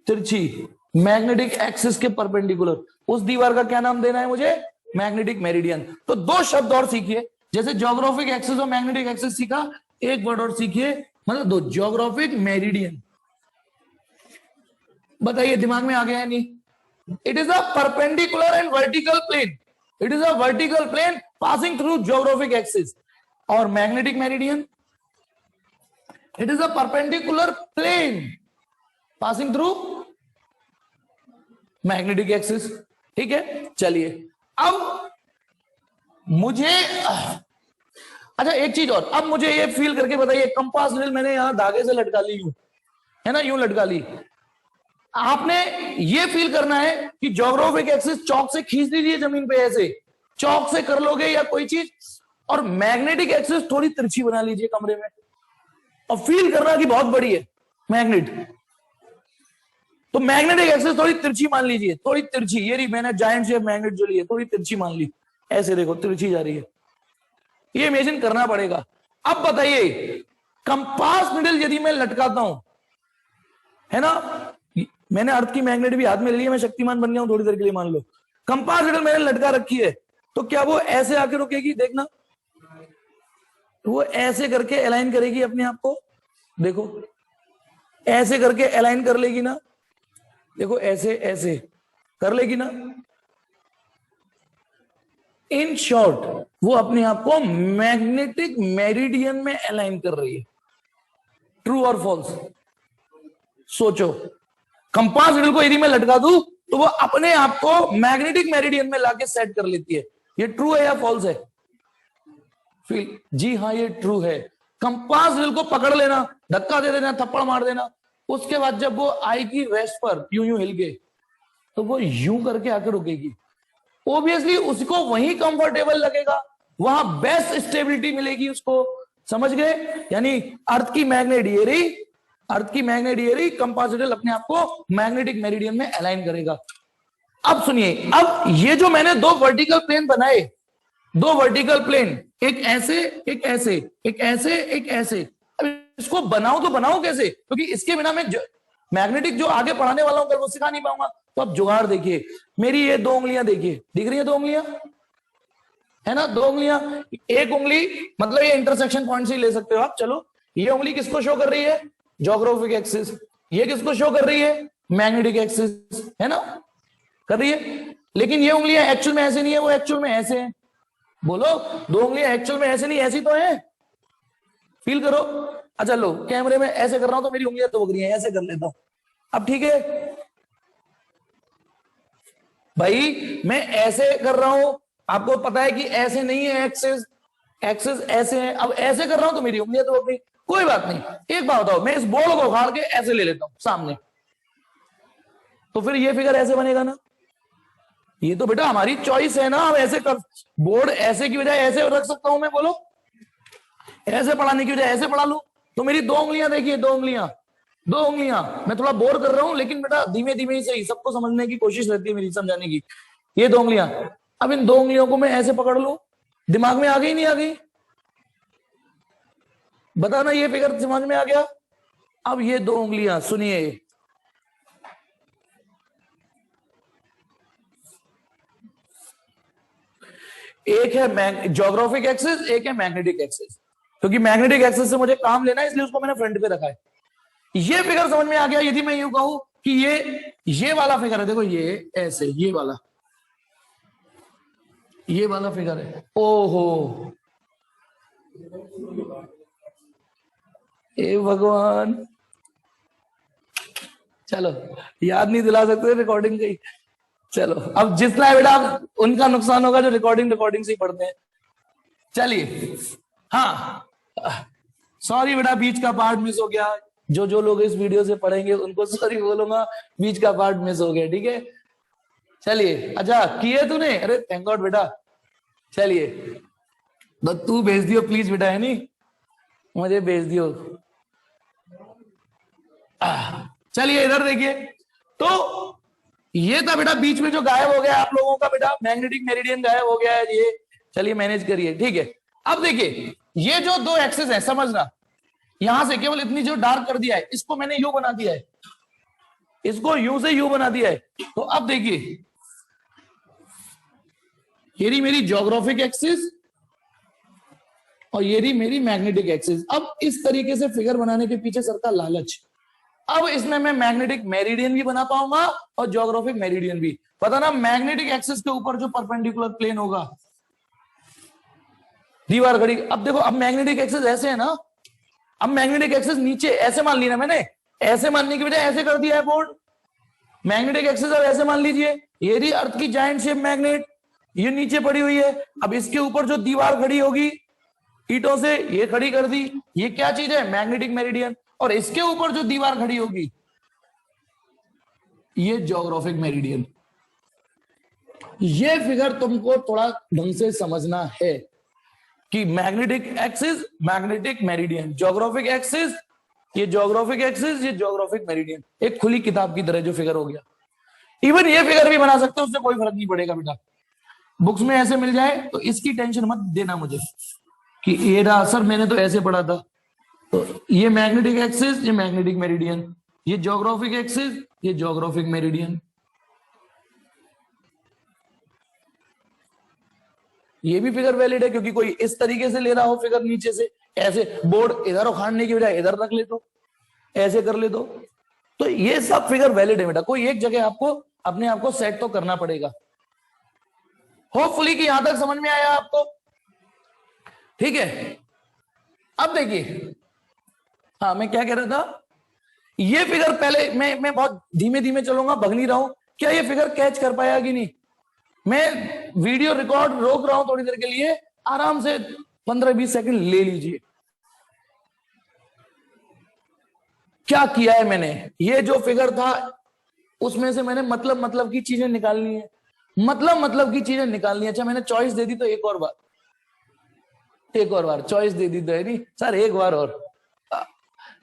तिरछी, मैग्नेटिक एक्सिस के परपेंडिकुलर, उस दीवार का क्या नाम देना है मुझे, मैग्नेटिक मेरिडियन। तो दो शब्द और सीखिए, जैसे ज्योग्राफिक एक्सिस और मैग्नेटिक एक्सिस सीखा, एक वर्ड और सीखिए, मतलब दो, ज्योग्राफिक मेरिडियन। बताइए दिमाग में आ गया है नहीं? It is a perpendicular and vertical plane, it is a vertical plane passing through geographic axis. और magnetic meridian, it is a perpendicular plane passing through magnetic axis, ठीक है। चलिए अब मुझे, अच्छा एक चीज और, अब मुझे ये फील करके बताइए, कंपास नीडल मैंने यहां धागे से लटका ली, यूं है ना, यूं लटका ली, आपने ये फील करना है कि ज्योग्राफिक एक्सिस चौक से खींच लीजिए जमीन पे, ऐसे चौक से कर लोगे या कोई चीज, और मैग्नेटिक एक्सिस थोड़ी तिरछी बना लीजिए कमरे में, और फील करना कि बहुत बड़ी है मैग्नेट। तो मैग्नेटिक एक्सिस थोड़ी तिरछी मान लीजिए, थोड़ी तिरछी, ये रही मैंने जायंट शेप मैग्नेट जो ली है, थोड़ी तिरछी मान ली, ऐसे देखो तिरछी जा रही है, ये इमेजिन करना पड़ेगा। अब बताइए कंपास निडल यदि मैं लटकाता हूं, है ना, मैंने अर्थ की मैग्नेट भी हाथ में ले ली है, मैं शक्तिमान बन गया हूं थोड़ी देर के लिए, मान लो कंपास निडल मैंने लटका रखी है, तो क्या वो ऐसे आके रुकेगी, देखना, वो ऐसे करके अलाइन करेगी अपने आप को, देखो ऐसे करके अलाइन कर लेगी ना, देखो ऐसे ऐसे कर लेगी ना। इन शॉर्ट वो अपने आप को मैग्नेटिक मेरिडियन में अलाइन कर रही है, ट्रू और फॉल्स, सोचो। कंपास नीडल को यदि मैं लटका दूं तो वो अपने आप को मैग्नेटिक मेरिडियन में लाके सेट कर लेती है, ये ट्रू है या फॉल्स है, फील, जी हाँ ये ट्रू है। कंपास नीडल को पकड़ लेना, धक्का दे देना, थप्पड़ मार देना, उसके बाद जब वो आएगी रेस्ट पर, यूं यूं हिल के, तो वो यूं करके आके रुकेगी, ऑब्वियसली उसको वहीं कंफर्टेबल लगेगा, वहां बेस्ट स्टेबिलिटी मिलेगी उसको, समझ गए। यानी अर्थ की मैग्नेट ये रही, अर्थ की मैग्नेट ये रही, कंपास नीडल अपने आप को मैग्नेटिक मेरिडियन में अलाइन करेगा। अब सुनिए, अब ये जो मैंने दो वर्टिकल प्लेन बनाए, दो वर्टिकल प्लेन, एक ऐसे एक ऐसे, एक ऐसे एक ऐसे, अब इसको बनाओ तो बनाओ कैसे, क्योंकि इसके बिना मैं मैग्नेटिक जो आगे पढ़ाने वाला हूं वो सिखा नहीं पाऊंगा। तो अब जुगाड़ देखिए, मेरी ये दो उंगलियां देखिए, दिख रही है दो उंगलियां, है ना, दो उंगलियां, एक उंगली मतलब ये इंटरसेक्शन पॉइंट से ही ले सकते हो आप, चलो ये उंगली किसको शो कर रही है, ज्योग्राफिक एक्सिस, ये किसको शो कर रही है, मैग्नेटिक एक्सिस, है ना, कर रही है। लेकिन ये उंगलियां एक्चुअल में ऐसे नहीं है, वो एक्चुअल में ऐसे है, बोलो, दो उंगलियां एक्चुअल में ऐसे नहीं, ऐसी तो है, फील करो। अच्छा लो, कैमरे में ऐसे कर रहा हूं तो मेरी उंगलियां तो रही हैं, ऐसे कर लेता हूं, अब ठीक है भाई, मैं ऐसे कर रहा हूं, आपको पता है कि ऐसे नहीं है एक्सिस, एक्सिस ऐसे है, अब ऐसे कर रहा हूं तो मेरी उंगलियां तो गई, कोई बात नहीं। एक बात बताओ, मैं इस बॉल को उखाड़ के ऐसे ले लेता हूं सामने, तो फिर ये फिगर ऐसे बनेगा ना, ये तो बेटा हमारी चॉइस है ना, अब ऐसे कर, बोर्ड ऐसे की बजाय ऐसे रख सकता हूं मैं, बोलो, ऐसे पढ़ाने की बजाय ऐसे पढ़ा लूं, तो मेरी 2 उंगलियां देखिए, 2 उंगलियां, 2 उंगलियां। मैं थोड़ा बोर कर रहा हूं, लेकिन बेटा धीमे धीमे ही सही, सबको समझने की कोशिश रहती है मेरी, समझाने की। ये 2 उंगलियां, अब इन 2 उंगलियों को मैं ऐसे पकड़ लूं, दिमाग में आ गई नहीं आ गई? बताना, ये फिगर समझ में आ गया? अब ये 2 उंगलियां सुनिए, एक है ज्योग्राफिक एक्सिस, एक है मैग्नेटिक एक्सिस। क्योंकि मैग्नेटिक एक्सिस से मुझे काम लेना है, इसलिए उसको मैंने फ्रंट पे रखा है। ये फिगर समझ में आ गया? यदि मैं यूं कहूं कि ये वाला फिगर है, देखो ये ऐसे, ये वाला फिगर है। ओहो, ए भगवान, चलो याद नहीं दिला सकते रिकॉर्डिंग की। चलो अब जितना है बेटा, उनका नुकसान होगा जो रिकॉर्डिंग से ही पढ़ते हैं। चलिए, हाँ, सॉरी बेटा, बीच का पार्ट मिस हो गया। जो लोग इस वीडियो से पढ़ेंगे उनको सॉरी बोलूंगा, बीच का पार्ट मिस हो गया, ठीक है। चलिए, अच्छा किए तूने? अरे थैंक गॉड बेटा। चलिए, तो तू भेज दियो प्लीज बेटा, है नहीं, मुझे भेज दियो। चलिए इधर देखिए, तो ये था बेटा बीच में जो गायब हो गया आप लोगों का, बेटा मैग्नेटिक मेरिडियन गायब हो गया है ये। चलिए मैनेज करिए, ठीक है। अब देखिए, ये जो 2 एक्सेस है, समझना, यहां से केवल इतनी जो डार्क कर दिया है, इसको मैंने यू बना दिया है, इसको यू से यू बना दिया है। तो अब देखिए, ये रही मेरी ज्योग्राफिक एक्सिस और ये रही मेरी मैग्नेटिक एक्सिस। अब इस तरीके से फिगर बनाने के पीछे सर का लालच। अब इसमें मैं मैग्नेटिक मेरिडियन भी बना पाऊंगा और ज्योग्राफिक मेरिडियन भी। पता ना, मैग्नेटिक एक्सिस के ऊपर जो परपेंडिकुलर प्लेन होगा, दीवार खड़ी। अब देखो, अब मैग्नेटिक एक्सिस ऐसे है ना, अब मैग्नेटिक एक्सिस नीचे ऐसे मान ली ना मैंने, ऐसे मानने की बजाय ऐसे कर दिया है बोर्ड। मैग्नेटिक एक्सिस अब ऐसे मान लीजिए, ये रही अर्थ की जायंट शेप मैग्नेट, ये नीचे पड़ी हुई है। अब इसके ऊपर जो दीवार खड़ी होगी ईंटों से, ये खड़ी कर दी, ये क्या चीज है? Magnetic meridian. और इसके ऊपर जो दीवार खड़ी होगी, ये ज्योग्राफिक मेरिडियन। ये फिगर तुमको थोड़ा ढंग से समझना है कि magnetic axis, magnetic meridian, geographic axis, ये ज्योग्राफिक एक्सिस, ये ज्योग्राफिक मेरिडियन। एक खुली किताब की तरह जो फिगर हो गया। इवन ये फिगर भी बना सकते हो, उससे कोई फर्क नहीं पड़ेगा बेटा। बुक्स में ऐसे मिल जाए तो इसकी टेंशन मत देना मुझे कि ये रहा सर मैंने तो ऐसे पढ़ा था। तो ये मैग्नेटिक एक्सिस, ये मैग्नेटिक मेरिडियन, ये ज्योग्राफिक एक्सिस, ये ज्योग्राफिक मेरिडियन। ये भी फिगर वैलिड है, क्योंकि कोई इस तरीके से ले रहा हो फिगर नीचे से, ऐसे बोर्ड इधर उखाड़ने की बजाय इधर रख ले तो, ऐसे कर ले तो ये सब फिगर वैलिड है बेटा। कोई एक जगह आपको अपने आप को सेट तो करना पड़ेगा। होपफुली कि यहां तक समझ में आया आपको, ठीक है। अब देखिए, हाँ मैं क्या कह रहा था, ये फिगर पहले मैं बहुत धीमे धीमे चलूंगा, भग नहीं रहा हूं। क्या ये फिगर कैच कर पाया कि नहीं? मैं वीडियो रिकॉर्ड रोक रहा हूं थोड़ी देर के लिए, आराम से 15-20 सेकंड ले लीजिए। क्या किया है मैंने, ये जो फिगर था उसमें से मैंने मतलब की चीजें निकालनी है, मतलब की चीजें निकालनी है। अच्छा मैंने चॉइस दे दी तो एक और बार चॉइस दे दी तो है नहीं सर, एक बार और।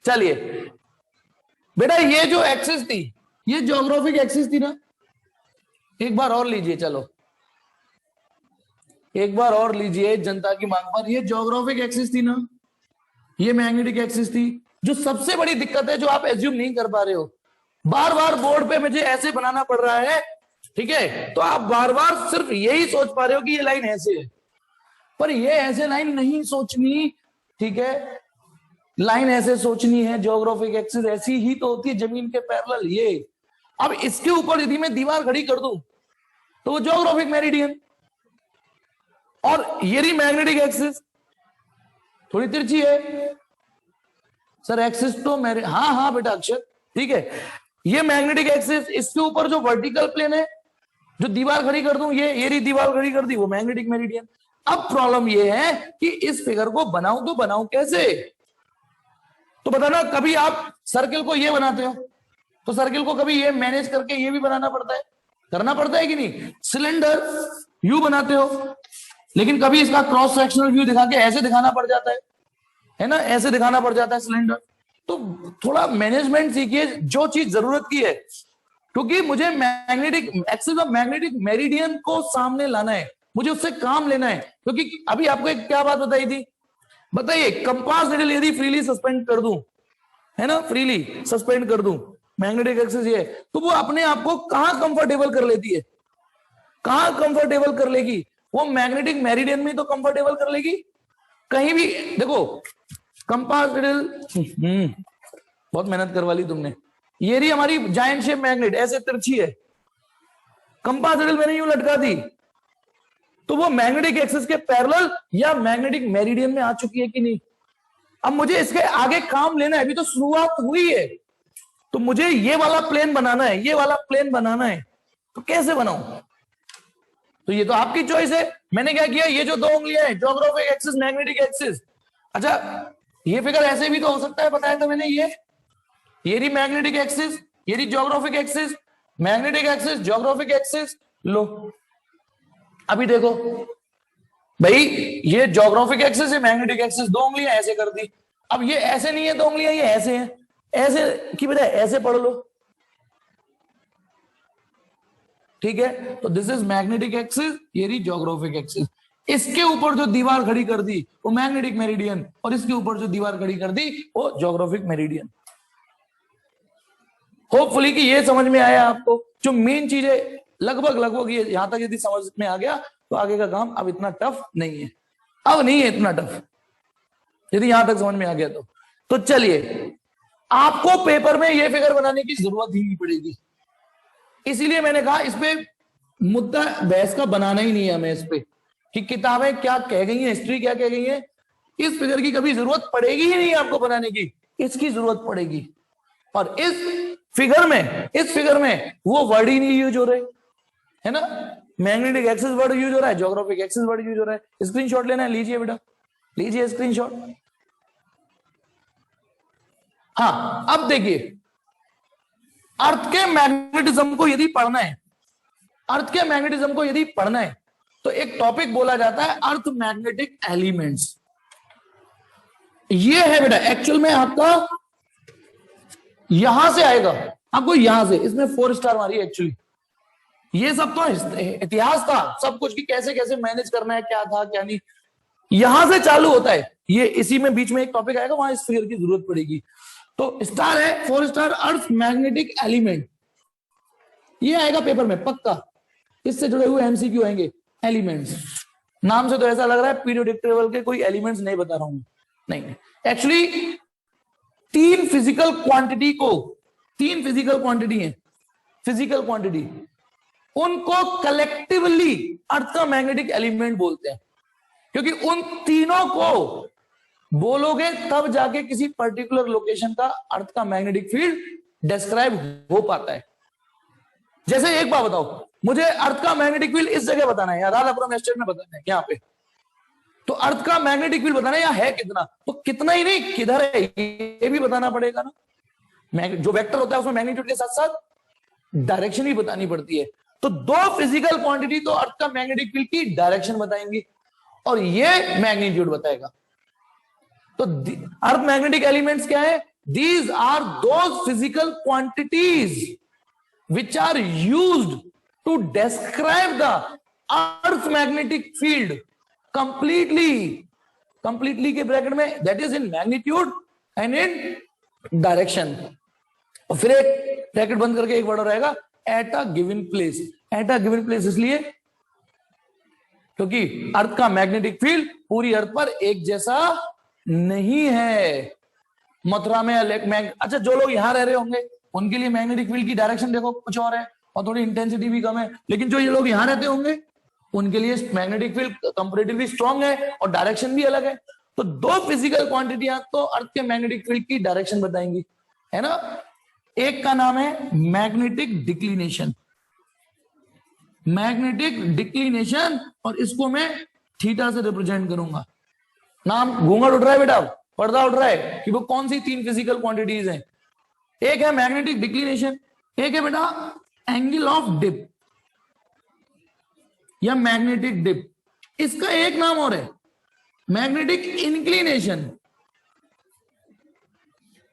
चलिए बेटा, ये जो एक्सिस थी, ये ज्योग्राफिक एक्सिस थी ना, एक बार और लीजिए, चलो एक बार और लीजिए जनता की मांग पर। ये ज्योग्राफिक एक्सिस थी ना, ये मैग्नेटिक एक्सिस थी। जो सबसे बड़ी दिक्कत है, जो आप एज्यूम नहीं कर पा रहे हो, बार बार बोर्ड पे मुझे ऐसे बनाना पड़ रहा है, ठीक है, तो आप बार बार सिर्फ यही सोच पा रहे हो कि ये लाइन ऐसे है, पर ये ऐसे लाइन नहीं सोचनी, ठीक है। लाइन ऐसे सोचनी है, ज्योग्राफिक एक्सिस ऐसी ही तो होती है जमीन के पैरेलल ये। अब इसके ऊपर यदि मैं दीवार खड़ी कर दूं तो वो ज्योग्राफिक मेरिडियन, और ये रही मैग्नेटिक एक्सिस, थोड़ी तिरछी है सर एक्सिस तो मेरे, हाँ बेटा अक्षर, ठीक है। ये मैग्नेटिक एक्सिस, इसके ऊपर जो वर्टिकल प्लेन है, जो दीवार खड़ी कर दूं, ये रही दीवार खड़ी कर दी, वो मैग्नेटिक मेरिडियन। अब प्रॉब्लम ये है कि इस फिगर को बनाऊं तो बनाऊं कैसे? तो बताना, कभी आप सर्किल को ये बनाते हो तो सर्किल को कभी ये मैनेज करके ये भी बनाना पड़ता है, करना पड़ता है कि नहीं? सिलेंडर यू बनाते हो, लेकिन कभी इसका क्रॉस सेक्शनल व्यू दिखा के ऐसे दिखाना पड़ जाता है है ना, ऐसे दिखाना पड़ जाता है सिलेंडर। तो थोड़ा मैनेजमेंट सीखिए, जो चीज जरूरत की है, क्योंकि मुझे magnetic axis of magnetic meridian को सामने लाना है, मुझे उससे काम लेना है। क्योंकि अभी आपको एक क्या बात बताई थी, बताइए, कंपास निडल यदि फ्रीली सस्पेंड कर दूं, है ना, फ्रीली सस्पेंड कर दूं, मैग्नेटिक एक्सिस ये, तो वो अपने आप को कहां कंफर्टेबल कर लेती है, कहां कंफर्टेबल कर लेगी, वो मैग्नेटिक मेरिडियन में तो कंफर्टेबल कर लेगी, कहीं भी। देखो कंपास निडल, बहुत मेहनत करवा ली तुमने, ये रही हमारी जायंट शेप मैग्नेट, ऐसे तिरछी है, कंपास निडल मैंने यूं लटका दी, तो वो मैग्नेटिक एक्सिस के पैरेलल या मैग्नेटिक मेरिडियन में आ चुकी है कि नहीं। अब मुझे इसके आगे काम लेना है, अभी तो शुरुआत हुई है, तो मुझे ये वाला प्लेन बनाना है, ये वाला प्लेन बनाना है, तो कैसे बनाऊं? तो ये तो आपकी चॉइस है। मैंने क्या किया, ये जो दो उंगलियां हैं, ज्योग्राफिक एक्सिस, मैग्नेटिक एक्सिस, अच्छा ये फिगर ऐसे भी तो हो सकता है, बताया था मैंने, ये रही मैग्नेटिक एक्सिस, ये रही geographic axis, magnetic axis, geographic axis. लो अभी देखो भाई, ये ज्योग्राफिक एक्सिस है, मैग्नेटिक एक्सिस, दो उंगलियां ऐसे कर दी। अब ये ऐसे नहीं है दो उंगलियां, ये ऐसे हैं, ऐसे की बजाय ऐसे पढ़ लो, ठीक है। तो दिस इज मैग्नेटिक एक्सिस, ये रही ज्योग्राफिक एक्सिस, इसके ऊपर जो दीवार खड़ी कर दी वो मैग्नेटिक मेरिडियन, और इसके ऊपर जो दीवार खड़ी कर दी वो ज्योग्राफिक मेरिडियन। होपफुली कि ये समझ में आया आपको, जो मेन चीजें लगभग लगभग ये यहां तक यदि समझ में आ गया तो आगे का काम अब इतना टफ नहीं है, अब नहीं है इतना टफ, यदि यहां तक समझ में आ गया तो चलिए, आपको पेपर में ये फिगर बनाने की जरूरत ही नहीं पड़ेगी, इसीलिए मैंने कहा इस पे मुद्दा बहस का बनाना ही नहीं है हमें इस पे, कि किताबें क्या कह गई हैं, हिस्ट्री क्या कह गई है, इस फिगर की कभी जरूरत पड़ेगी ही नहीं आपको बनाने की, इसकी जरूरत पड़ेगी। और इस फिगर में वो वर्ड ही नहीं यूज हो रहे, है ना, मैग्नेटिक एक्सिस वर्ड यूज हो रहा है, ज्योग्राफिक एक्सिस वर्ड यूज हो रहा है। स्क्रीनशॉट लेना है, लीजिए बेटा, लीजिए स्क्रीनशॉट। हाँ अब देखिए, अर्थ के मैग्नेटिज्म को यदि पढ़ना है, अर्थ के मैग्नेटिज्म को यदि पढ़ना है तो एक टॉपिक बोला जाता है अर्थ मैग्नेटिक एलिमेंट्स। ये है बेटा एक्चुअल में आपका, यहां से आएगा आपको, यहां से, इसमें 4 स्टार मारिए। एक्चुअली ये सब तो इतिहास था सब कुछ, कि कैसे कैसे मैनेज करना है, क्या था क्या नहीं, यहां से चालू होता है ये, इसी में बीच में एक टॉपिक आएगा, वहां इस फिगर की जरूरत पड़ेगी। तो स्टार है 4 स्टार, अर्थ मैग्नेटिक एलिमेंट, ये आएगा पेपर में पक्का, इससे जुड़े हुए एमसीक्यू आएंगे। एलिमेंट्स नाम से तो ऐसा लग रहा है पीरियोडिक टेबल के कोई एलिमेंट्स नहीं बता रहा हूं, नहीं, एक्चुअली 3 फिजिकल क्वांटिटी को, 3 फिजिकल क्वांटिटी है, फिजिकल क्वांटिटी, उनको कलेक्टिवली अर्थ का मैग्नेटिक एलिमेंट बोलते हैं, क्योंकि उन तीनों को बोलोगे तब जाके किसी पर्टिकुलर लोकेशन का अर्थ का मैग्नेटिक फील्ड डिस्क्राइब हो पाता है। जैसे एक बात बताओ, मुझे अर्थ का मैग्नेटिक फील्ड इस जगह बताना है, या राधापुरम एस्टेट में बताना है, यहाँ पे, तो अर्थ का मैग्नेटिक फील्ड बताना है, या है कितना, तो कितना ही नहीं किधर है ये भी बताना पड़ेगा ना। जो वेक्टर होता है उसमें मैग्नीट्यूड के साथ साथ डायरेक्शन भी बतानी पड़ती है। तो 2 फिजिकल क्वांटिटी तो अर्थ का मैग्नेटिक फील्ड की डायरेक्शन बताएंगी, और ये मैग्नीट्यूड बताएगा। तो अर्थ मैग्नेटिक एलिमेंट्स क्या है, these are those physical quantities which are used to describe the earth magnetic field completely के ब्रैकेट में, that is in magnitude and in direction, और फिर एक ब्रैकेट बंद करके एक वर्ड रहेगा at a given place। at a given place इसलिए क्योंकि अर्थ का मैग्नेटिक फील्ड पूरी अर्थ पर एक जैसा नहीं है। मथुरा में अच्छा, जो लोग यहां रह रहे होंगे उनके लिए मैग्नेटिक फील्ड की डायरेक्शन देखो कुछ और है, और थोड़ी इंटेंसिटी भी कम है, लेकिन जो ये लोग यहां रहते होंगे उनके लिए मैग्नेटिक फील्ड कंपैरेटिवली स्ट्रांग है और डायरेक्शन भी अलग है। तो 2 फिजिकल क्वांटिटियां तो अर्थ के मैग्नेटिक फील्ड की डायरेक्शन बताएंगी, है ना। एक का नाम है मैग्नेटिक डिक्लिनेशन, मैग्नेटिक डिक्लिनेशन, और इसको मैं थीटा से रिप्रेजेंट करूंगा। नाम घूंघट उठ रहा है बेटा, पर्दा उठ रहा है कि वो कौन सी 3 फिजिकल क्वांटिटीज हैं। एक है मैग्नेटिक डिक्लिनेशन, एक है बेटा एंगल ऑफ डिप या मैग्नेटिक डिप, इसका एक नाम और है मैग्नेटिक इंक्लिनेशन।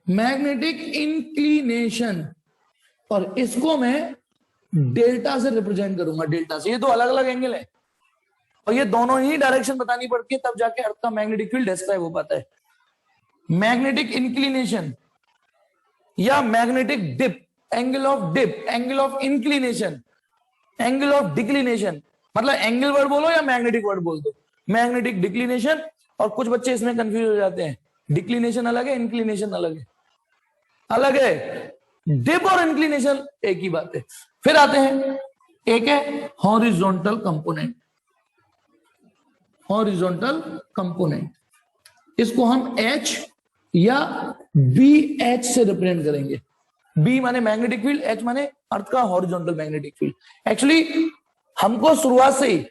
मैग्नेटिक इंक्लिनेशन, और इसको मैं डेल्टा से रिप्रेजेंट करूंगा, डेल्टा से। ये दो अलग अलग एंगल है और ये दोनों ही डायरेक्शन बतानी पड़ती है, तब जाके अर्थ का मैग्नेटिक फील्ड डिस्क्राइब हो पाता है। मैग्नेटिक इंक्लिनेशन या magnetic dip, angle of dip, angle of inclination, angle of declination, मतलब एंगल वर्ड बोलो या मैग्नेटिक वर्ड बोल दो, मैग्नेटिक डिक्लिनेशन। और कुछ बच्चे इसमें कंफ्यूज हो जाते हैं, डिक्लिनेशन अलग है, इंक्लिनेशन अलग है, अलग है। डिप और इंक्लिनेशन एक ही बात है। फिर आते हैं, एक है हॉरिजॉन्टल कंपोनेंट, हॉरिजॉन्टल कंपोनेंट, इसको हम H या BH से रिप्रेजेंट करेंगे। B माने मैग्नेटिक फील्ड, H माने अर्थ का हॉरिजॉन्टल मैग्नेटिक फील्ड। एक्चुअली हमको शुरुआत से ही,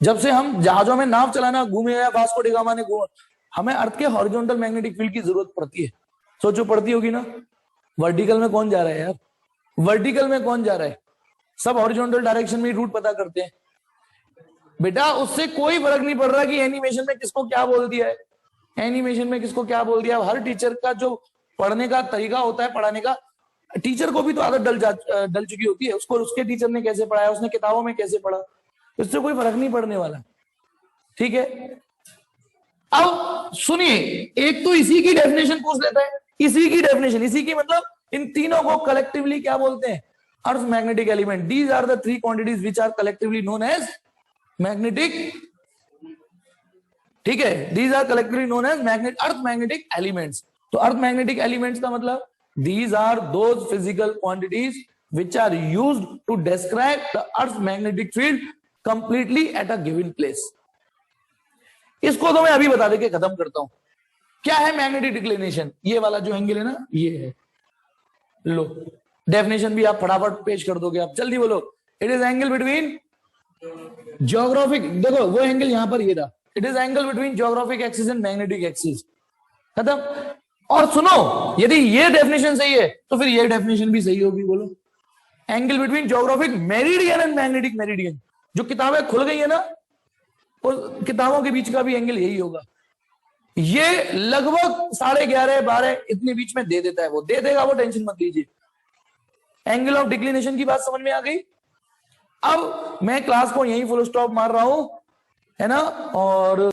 जब से हम जहाजों में नाव चलाना घूमे या वास्को डी गामा ने घूमा, हमें अर्थ के हॉरिजॉन्टल मैग्नेटिक फील्ड की जरूरत पड़ती है। सोचो पड़ती होगी ना। वर्टिकल में कौन जा रहा है यार, वर्टिकल में कौन जा रहा है, सब हॉरिजॉन्टल डायरेक्शन में रूट पता करते हैं बेटा। उससे कोई फर्क नहीं पड़ रहा कि एनिमेशन में किसको क्या बोल दिया है, एनिमेशन में किसको क्या बोल दिया। हर टीचर का जो पढ़ने का तरीका होता है, पढ़ाने का, टीचर को भी तो आदत डल चुकी होती है, उसको उसके टीचर ने कैसे पढ़ाया, उसने किताबों में कैसे पढ़ा, इससे कोई फर्क नहीं पड़ने वाला। ठीक है, अब सुनिए, एक तो इसी की डेफिनेशन पूछ लेता है, इसी की डेफिनेशन, इसी की मतलब इन तीनों को कलेक्टिवली क्या बोलते हैं, earth magnetic element. These are the three quantities which are collectively known as magnetic, ठीक है, these are collectively known as magnet, earth magnetic elements. तो अर्थ मैग्नेटिक एलिमेंट्स का मतलब these are those physical quantities which are used to describe the earth's magnetic field completely at a given place। इसको तो मैं अभी बता देके खत्म करता हूं। क्या है मैग्नेटिक डिक्लिनेशन, ये वाला जो एंगल है ना, ये है। लो डेफिनेशन भी आप फटाफट पेश कर दोगे, आप जल्दी बोलो। It is angle between geographic, देखो वो एंगल यहां पर ये रहा, it is angle between geographic axis and magnetic axis, खत्म। और सुनो, यदि ये डेफिनेशन सही है तो फिर ये डेफिनेशन भी सही होगी। बोलो, angle between geographic meridian and magnetic meridian. जो किताबें खुल गई है ना, उस किताबों के बीच का भी एंगल यही होगा। ये लगभग 11:30 12 इतने बीच में दे देता है, वो दे देगा, वो टेंशन मत लीजिए। एंगल ऑफ डिक्लिनेशन की बात समझ में आ गई। अब मैं क्लास को यहीं फुल स्टॉप मार रहा हूं, है ना, और